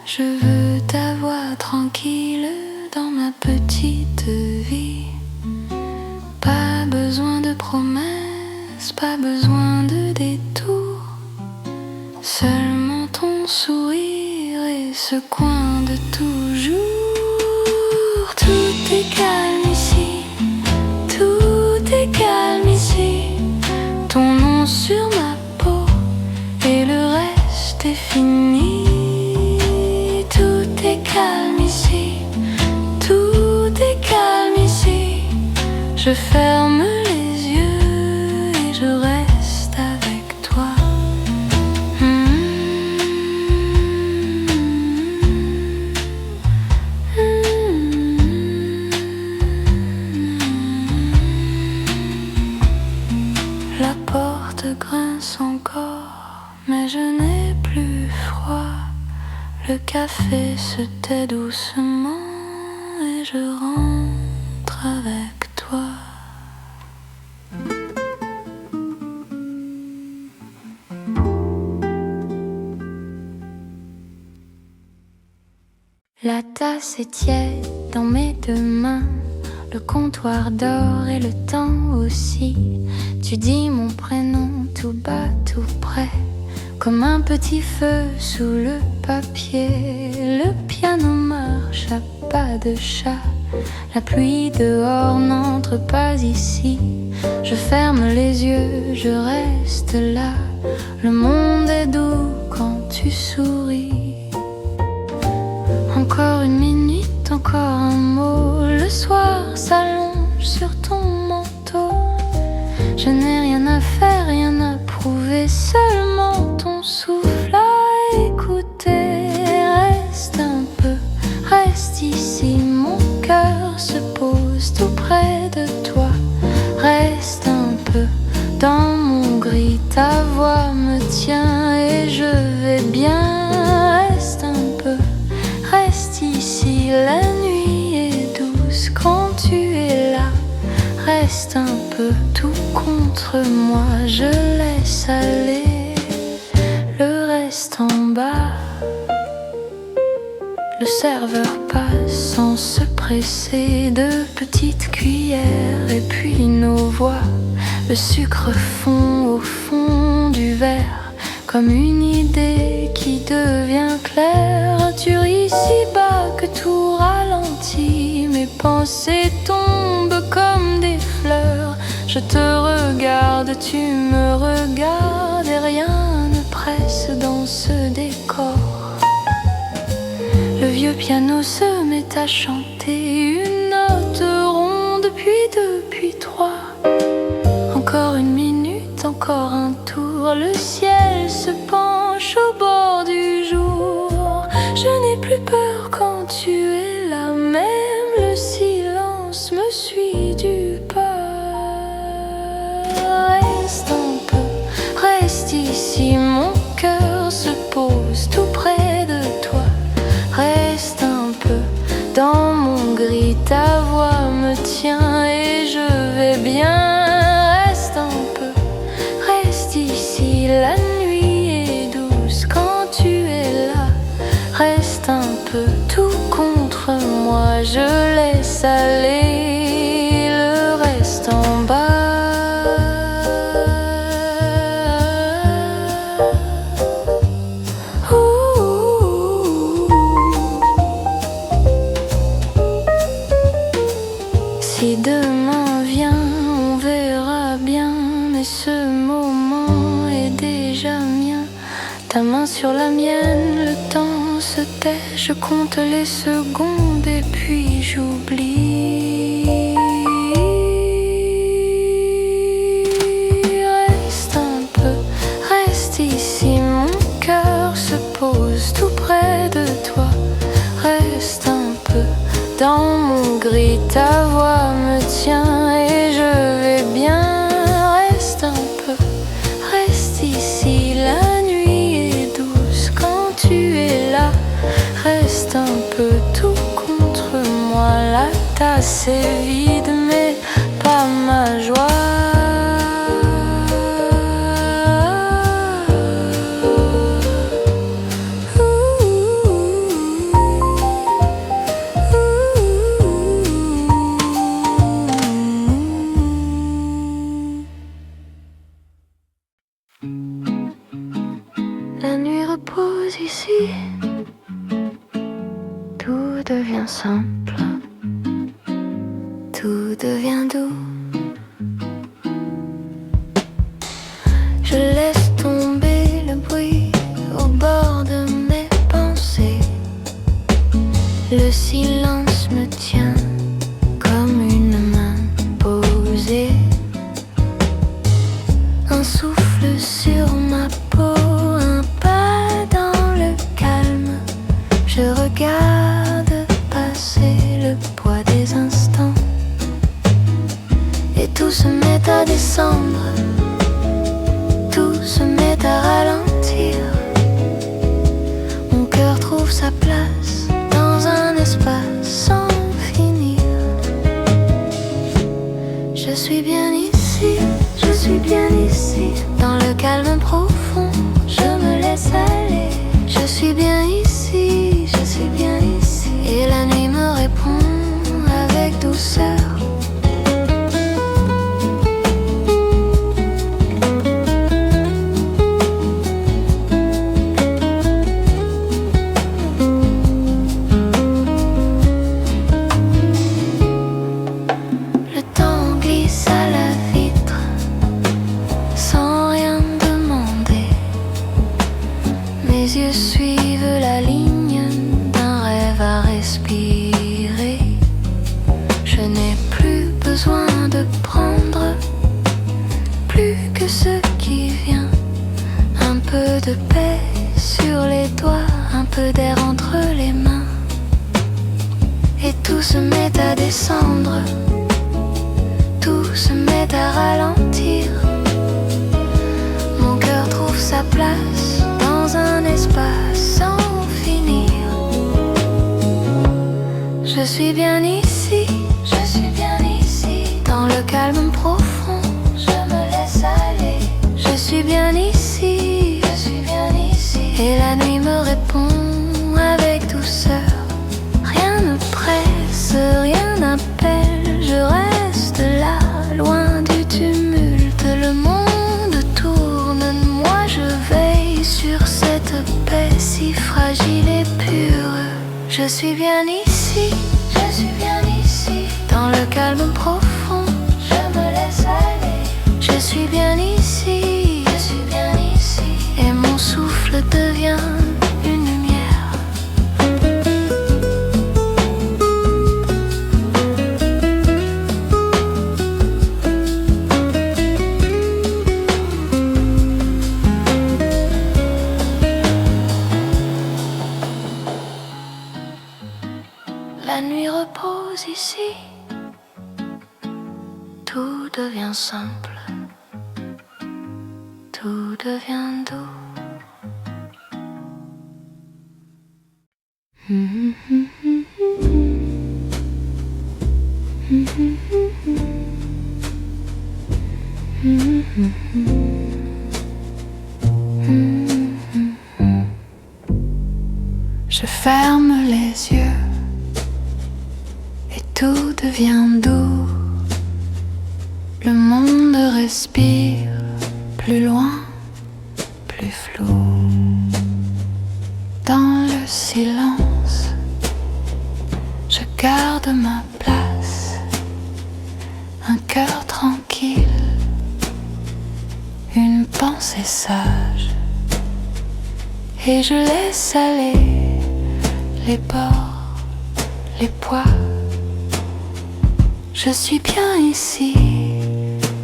je veux t'avoir tranquille dans ma petite vie. Pas besoin de promesses, pas besoin de détours. Seulement ton sourire et ce coin de toujours. Tout est calme ici, tout est calme ici. Ton nom sur ma peau et le reste est fini. Tout est calme ici, tout est calme ici. Je ferme les yeux et je reste avec toi. La porte grince encore, mais je n'ai plus froid. Le café se tait doucement et je rentre avec toi. La tasse est tiède dans mes deux mains. Le comptoir dort et le temps aussi. Tu dis mon prénom tout bas, tout près, comme un petit feu sous le papier. Le piano marche à pas de chat. La pluie dehors n'entre pas ici. Je ferme les yeux, je reste là. Le monde est doux quand tu souris. Encore une minute, encore un mot. Le soir s'allonge sur ton manteau. Je n'ai rien à faire, rien à prouver, seulement ton souffle à écouter. Reste un peu, reste ici, mon cœur se pose tout près de toi. Reste un peu dans mon gris, ta voix me tient et je vais bien. Reste un peu, reste ici, la nuit est douce quand tu es là. Reste un peu, tout contre moi, je laisse aller le reste en bas. Le serveur passe sans se presser, de petites cuillères et puis nos voix. Le sucre fond au fond du verre, comme une idée qui devient claire. Tu ris si bas que tout ralentit, mes pensées tombent comme des fleurs. Je te regarde, tu me regardes et rien ne presse dans ce décor. Le vieux piano se met à chanter une note ronde, puis deux, puis trois. Encore une minute, encore un tour. Le ciel se penche au bord du jour. Je n'ai plus peur quand tu es là, même le silence me suit du pas. Reste un peu, reste ici, mon cœur se pose tout près de toi. Reste un peu dans mon gris, ta voix me tient et je vais bien. Reste un peu, reste ici, la nuit est douce quand tu es là. Reste un peu, tout contre moi, je laisse aller le reste en bas. Si demain vient, on verra bien, mais ce moment est déjà mien. Ta main sur la mienne, le temps se tait, je compte les secondes et puis j'oublie. Reste un peu, reste ici, mon cœur se pose tout près de toi. Reste un peu dans mon gris, ta voix me tient et je vais bien. Reste un peu, reste ici, la nuit est douce quand tu es là. Reste un peu, tout contre moi, la tasse est vide mais pas ma joie. La nuit repose ici, tout devient simple, tout devient doux. Je laisse tomber le bruit au bord de mes pensées. Le silence me tient comme une main posée. Un souffle sur ma peau, un pas dans le calme. Je regarde passer le poids des instants. Et tout se met à descendre, tout se met à ralentir. Mon cœur trouve sa place dans un espace sans finir. Je suis bien ici, je suis bien ici. Dans le calme profond, je me laisse aller. Je suis bien ici, je suis bien ici. Et la nuit me répond avec douceur. se met à descendre, tout se met à ralentir. Mon cœur trouve sa place dans un espace sans finir. Je suis bien ici, je suis bien ici, dans le calme profond, je me laisse aller. Je suis bien ici, je suis bien ici, et la nuit me répond avec douceur. Rien ne presse, rien n'appelle, je reste là, loin du tumulte. Le monde tourne, moi je veille sur cette paix si fragile et pure. Je suis bien ici, je suis bien ici, dans le calme profond, je me laisse aller. Je suis bien ici, je suis bien ici, et mon souffle devient une lumière. La nuit repose ici, tout devient simple, tout devient doux. Je ferme les yeux et tout devient doux. Le monde respire, plus loin, plus flou. Dans le silence, je garde ma place, un cœur tranquille, une pensée sage, et je laisse aller les bords, les poids. Je suis bien ici,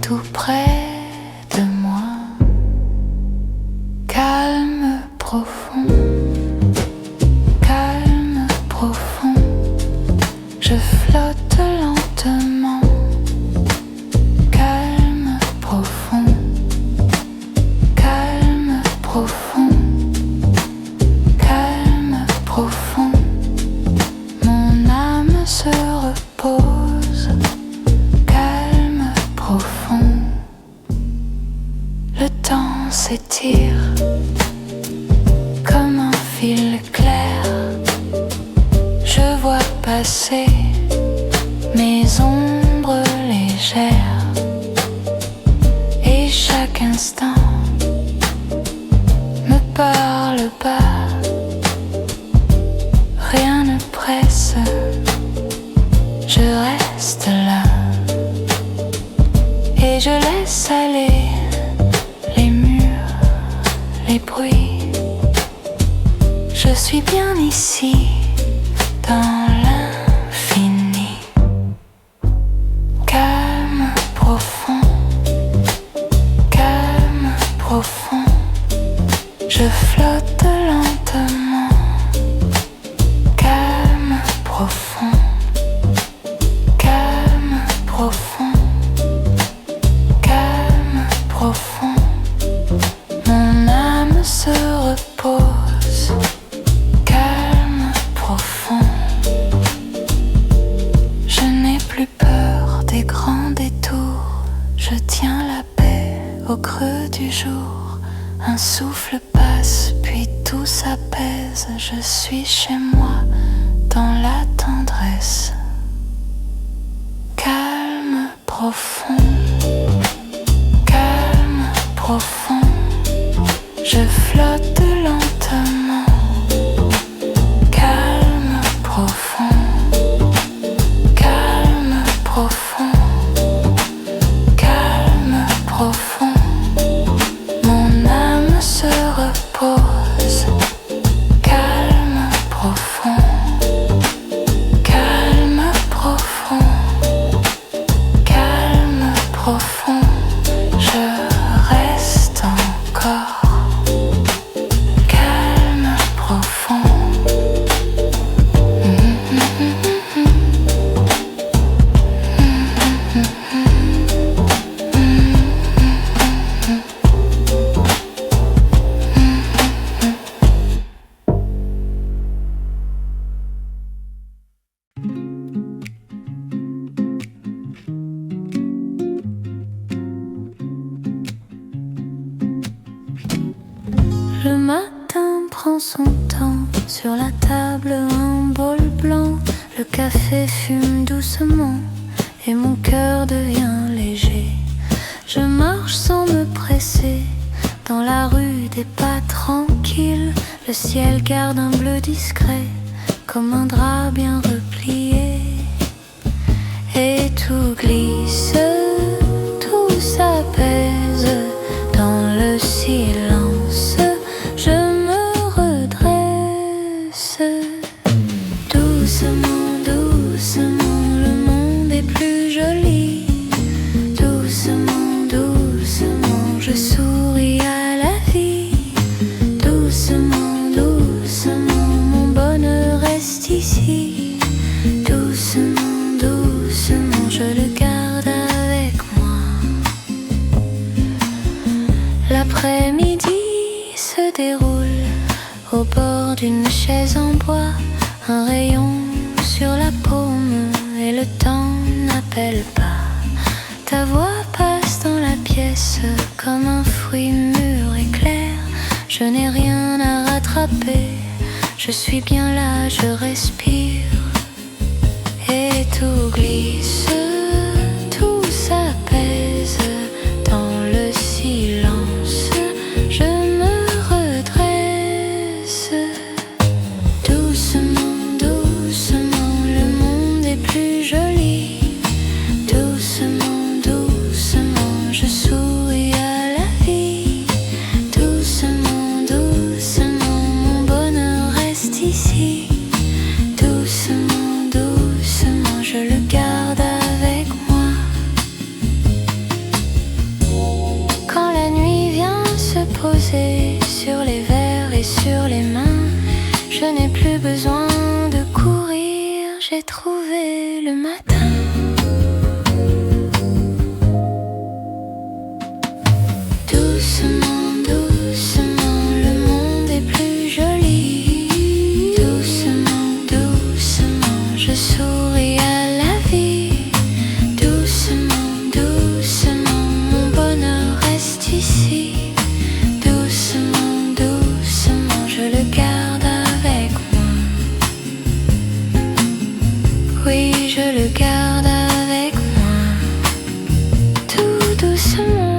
tout près de moi. Calme profond, calme profond. Je flotte lentement. Calme profond, calme profond, calme profond. Mon âme se repose. Calme profond. Le temps s'étire comme un fil clair. Je vois passer mes ombres légères, et chaque instant me parle bas. Rien ne presse, je reste là, et je laisse aller les murs, les bruits. Je suis bien ici, dans l'infini. Calme profond, calme profond. Je flotte lentement. Calme profond, calme profond, calme profond. Mon âme se repose. Calme profond. Je n'ai plus peur des grands détours. Je tiens la paix au creux du jour. Un souffle passe, puis tout s'apaise. Je suis chez moi, dans la tendresse. Calme profond, calme profond. Je flotte lentement. Calme profond, calme profond, calme profond. Mon âme se repose. Calme profond, calme son temps. Sur la table un bol blanc, le café fume doucement et mon cœur devient léger. Je marche sans me presser, dans la rue des pas tranquilles. Le ciel garde un bleu discret, comme un drap bien replié. Et tout glisse, tout s'apaise dans le silence. Je me redresse. Doucement, doucement, le monde est plus joli. Doucement, doucement, je souris à la vie. Doucement, doucement, mon bonheur reste ici. Doucement, doucement, je le garde avec moi. L'après-midi se déroule au bord d'une chaise en bois. Un rayon sur la paume et le temps n'appelle pas. Ta voix passe dans la pièce comme un fruit mûr et clair. Je n'ai rien à rattraper, je suis bien là, je respire. Et tout glisse, tout s'apaise dans le silence. Je me redresse. Doucement, doucement, le monde est plus joli. Doucement, doucement, je souris à la vie. Doucement, doucement, mon bonheur reste ici. Doucement, doucement, je le garde avec moi. Quand la nuit vient se poser sur les verres et sur les mains, je n'ai plus besoin de courir, j'ai trouvé le matin. Doucement, doucement, le monde est plus joli. Doucement, doucement, je souris à la vie. Doucement, doucement, mon bonheur reste ici. Doucement, doucement, je le garde avec moi. Oui, je le garde avec moi. Tout doucement.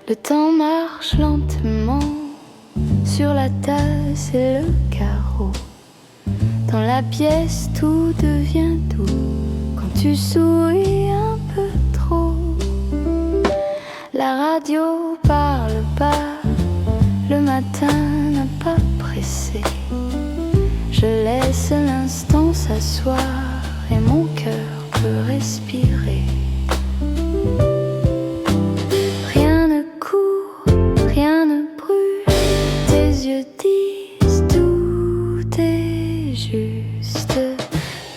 Le temps marche lentement sur la tasse et le carreau. Dans la pièce, tout devient doux quand tu souris un peu trop. La radio parle pas, le matin n'a pas pressé. Je laisse l'instant s'asseoir et mon cœur peut respirer. Rien ne court, rien ne brûle, tes yeux disent tout est juste.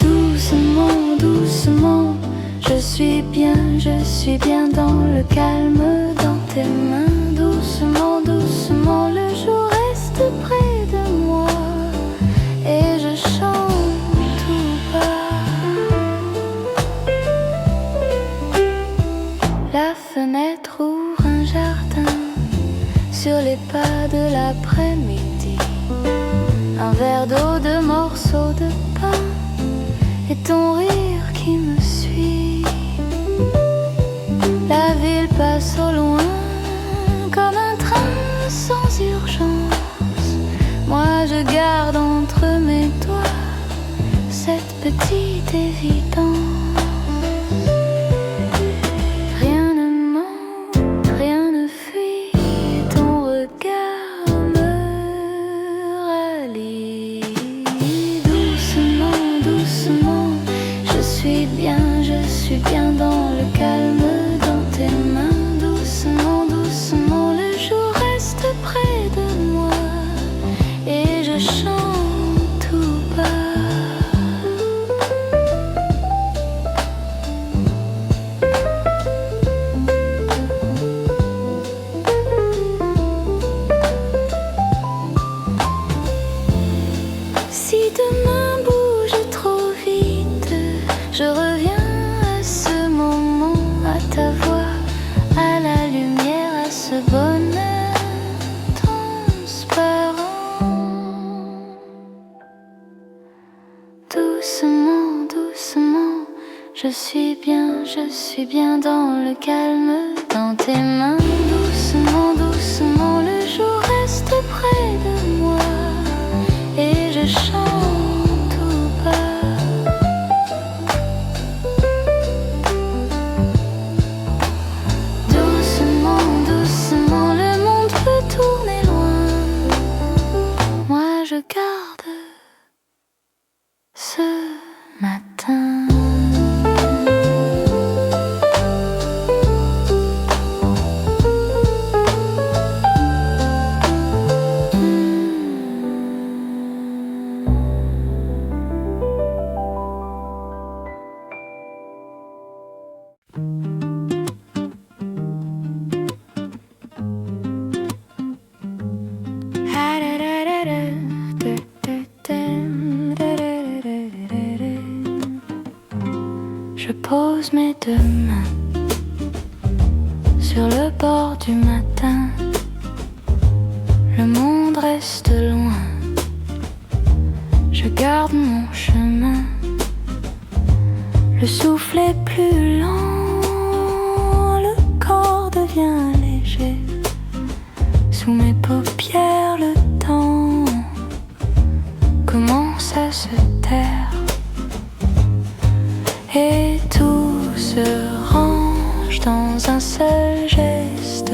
Doucement, doucement, je suis bien dans le calme dans tes mains. Doucement, doucement, le jour reste près de moi et je chante tout bas. La fenêtre ouvre un jardin sur les pas de l'après-midi. Un verre d'eau, deux morceaux de pain et ton rire qui me suit. La ville passe au loin comme un train sans urgence. Moi je garde entre mes doigts cette petite évidence. Rien ne manque, rien ne fuit, ton regard me rallie. Doucement, doucement, je suis bien dans le calme dans tes mains. Doucement, doucement, le jour reste près de moi et je chante tout bas. ce bonheur transparent. Doucement, doucement, je suis bien dans le calme, dans tes mains. Doucement, doucement, le jour reste près de moi et je chante tout bas. Doucement, doucement, le monde peut tourner loin. Moi je garde ce matin. Je pose mes deux mains sur le bord du matin. Le monde reste loin. Je garde mon chemin. Le souffle est plus lent. Le corps devient léger. Sous mes paupières, le temps commence à se taire. Et tout se range dans un seul geste.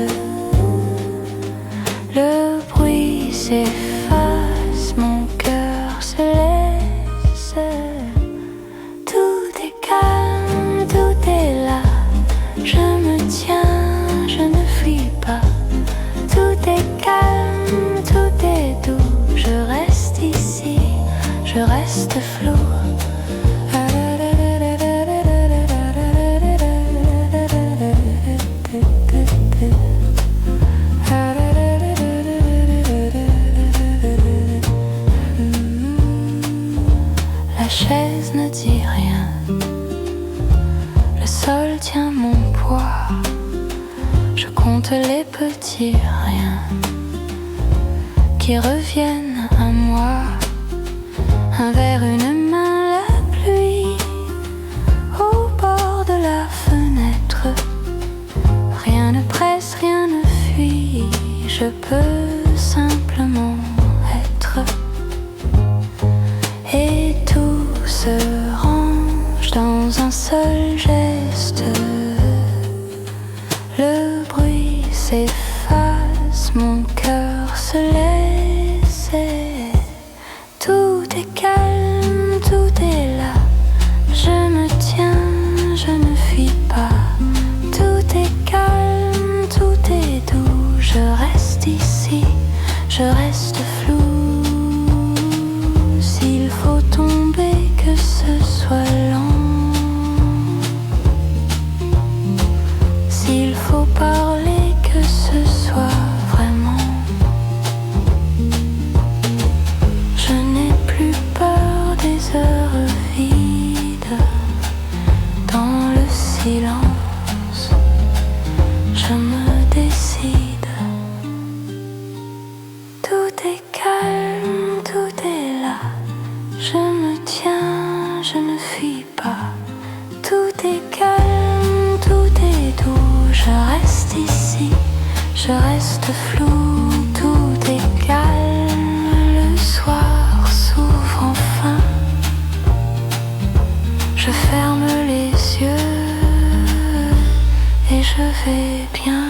Le bruit s'efface, mon cœur se laisse. Tout est calme, tout est là. Je me tiens, je ne fuis pas. Tout est calme, tout est doux. Je reste ici, je reste flou. La chaise ne dit rien. Le sol tient mon poids. Je compte les petits riens qui reviennent à moi. Un verre, une main, la pluie au bord de la fenêtre. Rien ne presse, rien ne fuit. Je peux simplement être. Et tout se range dans un seul geste. Le bruit s'efface, mon cœur se laisse. Tout est calme, tout est là. Je me tiens, je ne fuis pas. Tout est calme, tout est doux. Je reste ici, je reste flou. S'il faut tomber, que ce soit lent. S'il faut parler, que ce soit vraiment. Je n'ai plus peur des heures vides. Dans le silence, je me décide. Tout est calme, tout est là. Je me tiens, je ne fuis pas. Tout est calme, tout est doux. Je reste ici, je reste flou. Tout est calme, le soir s'ouvre enfin. Je ferme les yeux et je vais bien.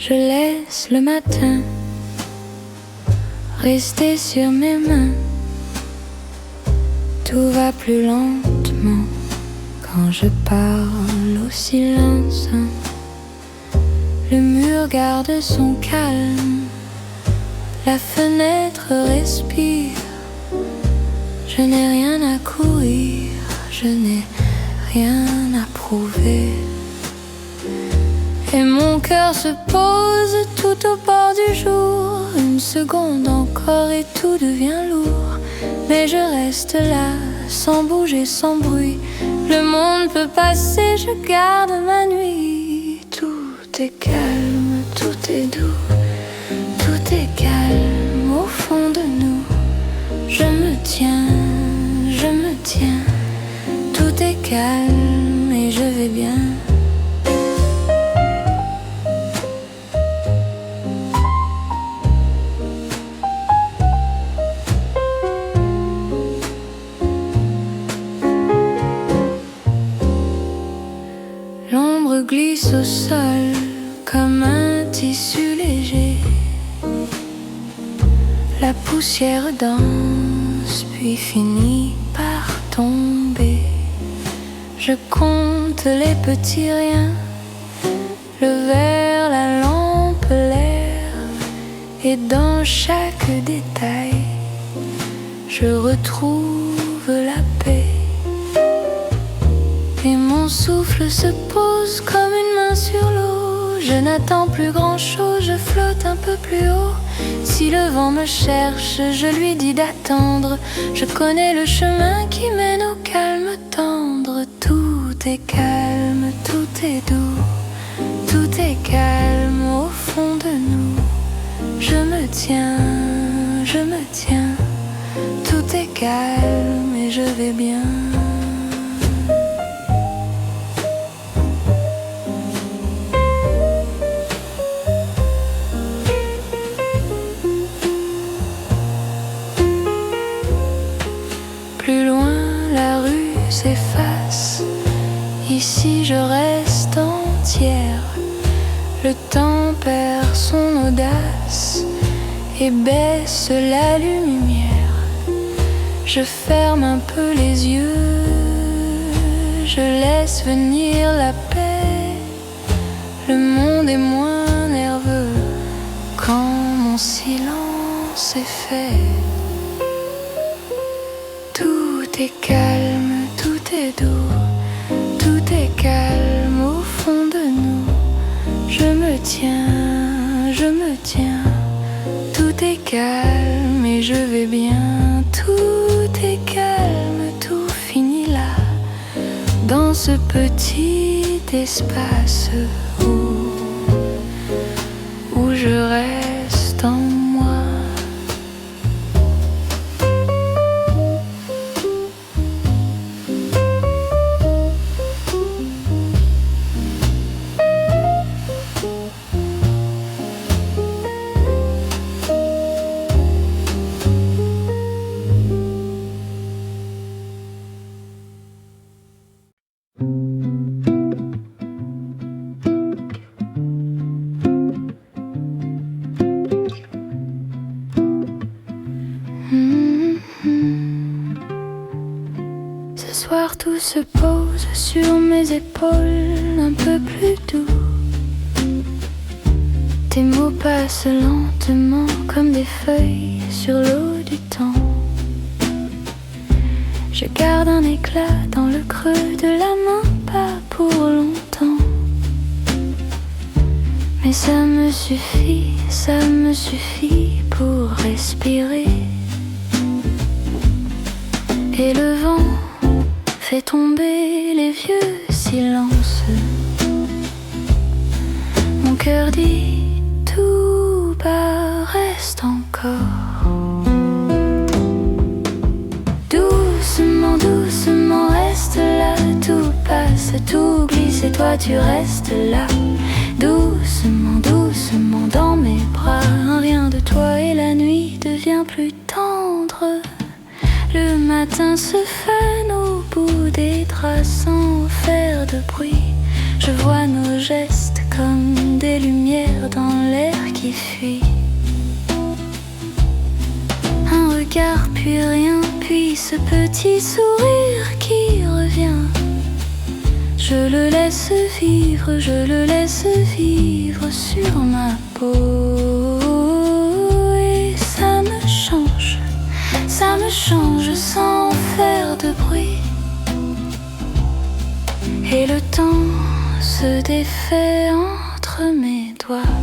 Je laisse le matin rester sur mes mains. Tout va plus lentement quand je parle au silence. Le mur garde son calme, la fenêtre respire. Je n'ai rien à courir, je n'ai rien à prouver. Et mon cœur se pose tout au bord du jour. Une seconde encore et tout devient lourd. Mais je reste là, sans bouger, sans bruit. Le monde peut passer, je garde ma nuit. Tout est calme, tout est doux. Tout est calme au fond de nous. Je me tiens, je me tiens. Tout est calme et je vais bien. L'ombre glisse au sol comme un tissu léger. La poussière danse puis finit par tomber. Je compte les petits riens, le verre, la lampe, l'air. Et dans chaque détail, je retrouve la paix. Et mon souffle se pose comme une main sur l'eau. Je n'attends plus grand chose, je flotte un peu plus haut. Si le vent me cherche, je lui dis d'attendre. Je connais le chemin qui mène au calme tendre. Tout est calme, tout est doux. Tout est calme au fond de nous. Je me tiens, je me tiens. Tout est calme et je vais bien. Plus loin, la rue s'efface. Ici, je reste entière. Le temps perd son audace et baisse la lumière. Je ferme un peu les yeux. Je laisse venir la paix. Le monde est moins nerveux quand mon silence est fait. Tout est calme, tout est doux. Tout est calme au fond de nous. Je me tiens, je me tiens. Tout est calme et je vais bien. Tout est calme, tout finit là. Dans ce petit espace où je reste en moi. Ce soir tout se pose sur mes épaules, un peu plus doux. Tes mots passent lentement comme des feuilles sur l'eau du temps. Je garde un éclat dans le creux de la main, pas pour longtemps. Mais ça me suffit pour respirer. Et le vent fait tomber les vieux silences. Mon cœur dit tout bas, reste encore. Doucement, doucement, reste là. Tout passe, tout glisse et toi tu restes là. Doucement, doucement dans mes bras. Un rien de toi et la nuit devient plus tendre. Le matin se fane au bout des draps sans faire de bruit. Je vois nos gestes comme des lumières dans l'air qui fuit. Un regard puis rien, puis ce petit sourire qui revient. Je le laisse vivre, je le laisse vivre sur ma peau. Et ça me change sans faire de bruit. Et le temps se défait entre mes doigts.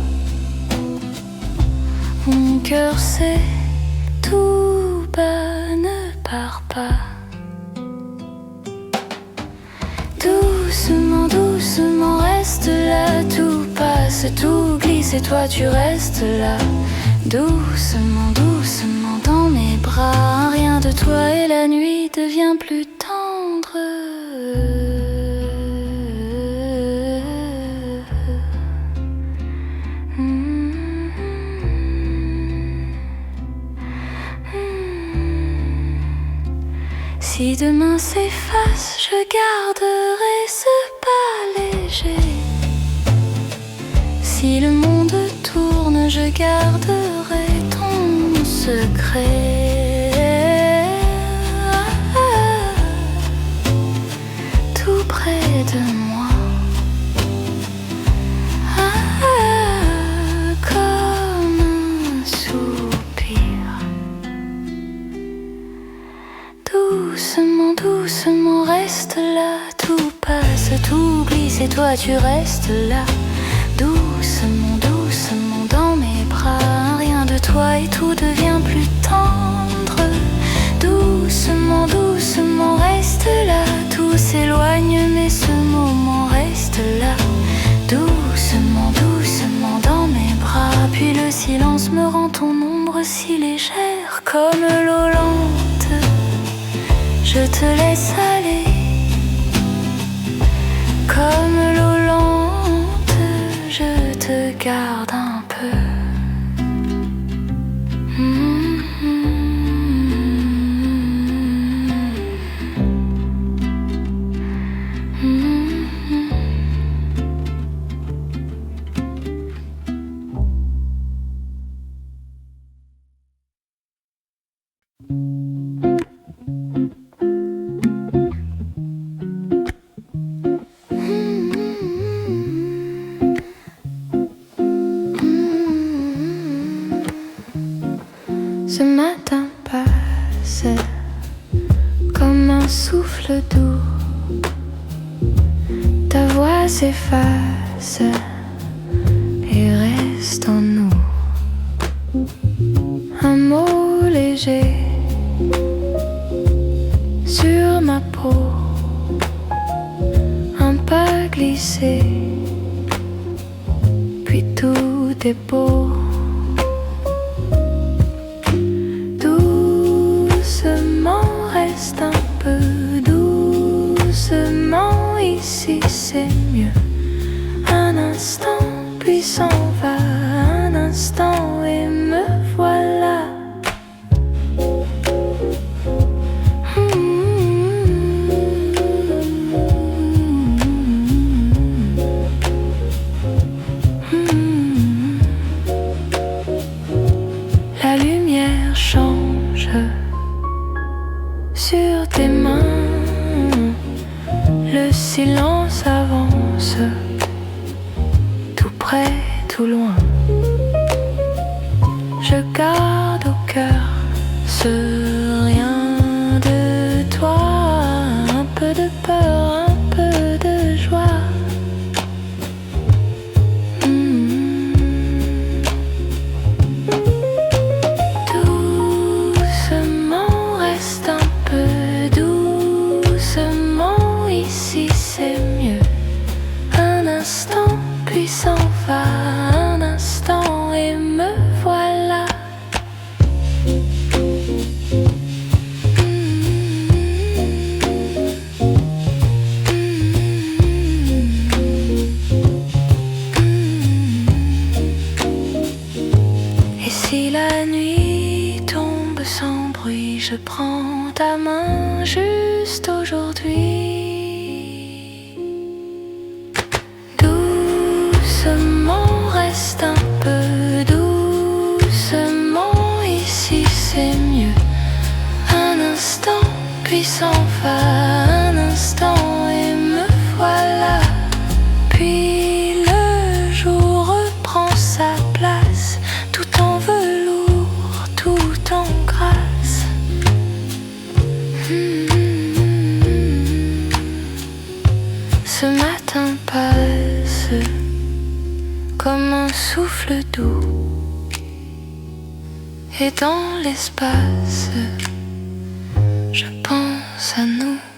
Mon cœur sait tout bas, ne pars pas. Doucement, doucement, reste là, tout passe, tout glisse et toi tu restes là. Doucement, doucement, dans mes bras, rien de toi et la nuit devient plus tendre. Si demain s'efface, je garderai ce pas léger. Si le monde tourne, je garderai ton secret. Tout près de moi. Comme un soupir. Doucement, doucement, reste là. Tout passe, tout glisse et toi tu restes là. Doucement, doucement, dans mes bras, rien de toi et tout devient plus tendre. Doucement, doucement, reste là. Tout s'éloigne mais ce moment reste là. Doucement, doucement, dans mes bras. Puis le silence me rend ton ombre si légère comme l'eau lente. Je te laisse aller comme l'eau lente, je te garde un peu. Ce matin passe comme un souffle doux. Ta voix s'efface et reste en nous. Un mot léger sur ma peau. Un pas glissé, puis tout est beau. Reste un peu doucement, ici c'est mieux. Un instant puis s'en va, un instant et me voilà. La lumière change sur tes mains, le silence avance, tout près, tout loin. Je garde au cœur ce rien de toi, un peu de peur, un peu de joie. Doucement, reste un peu doucement, ici c'est mieux. Un instant puis s'en va, un instant et me voilà. Et si la nuit tombe sans bruit, je prends ta main juste aujourd'hui. Doucement, reste un peu doucement, ici c'est mieux. Un instant puis s'en va, un instant et me voilà. comme un souffle doux. Et dans l'espace, je pense à nous.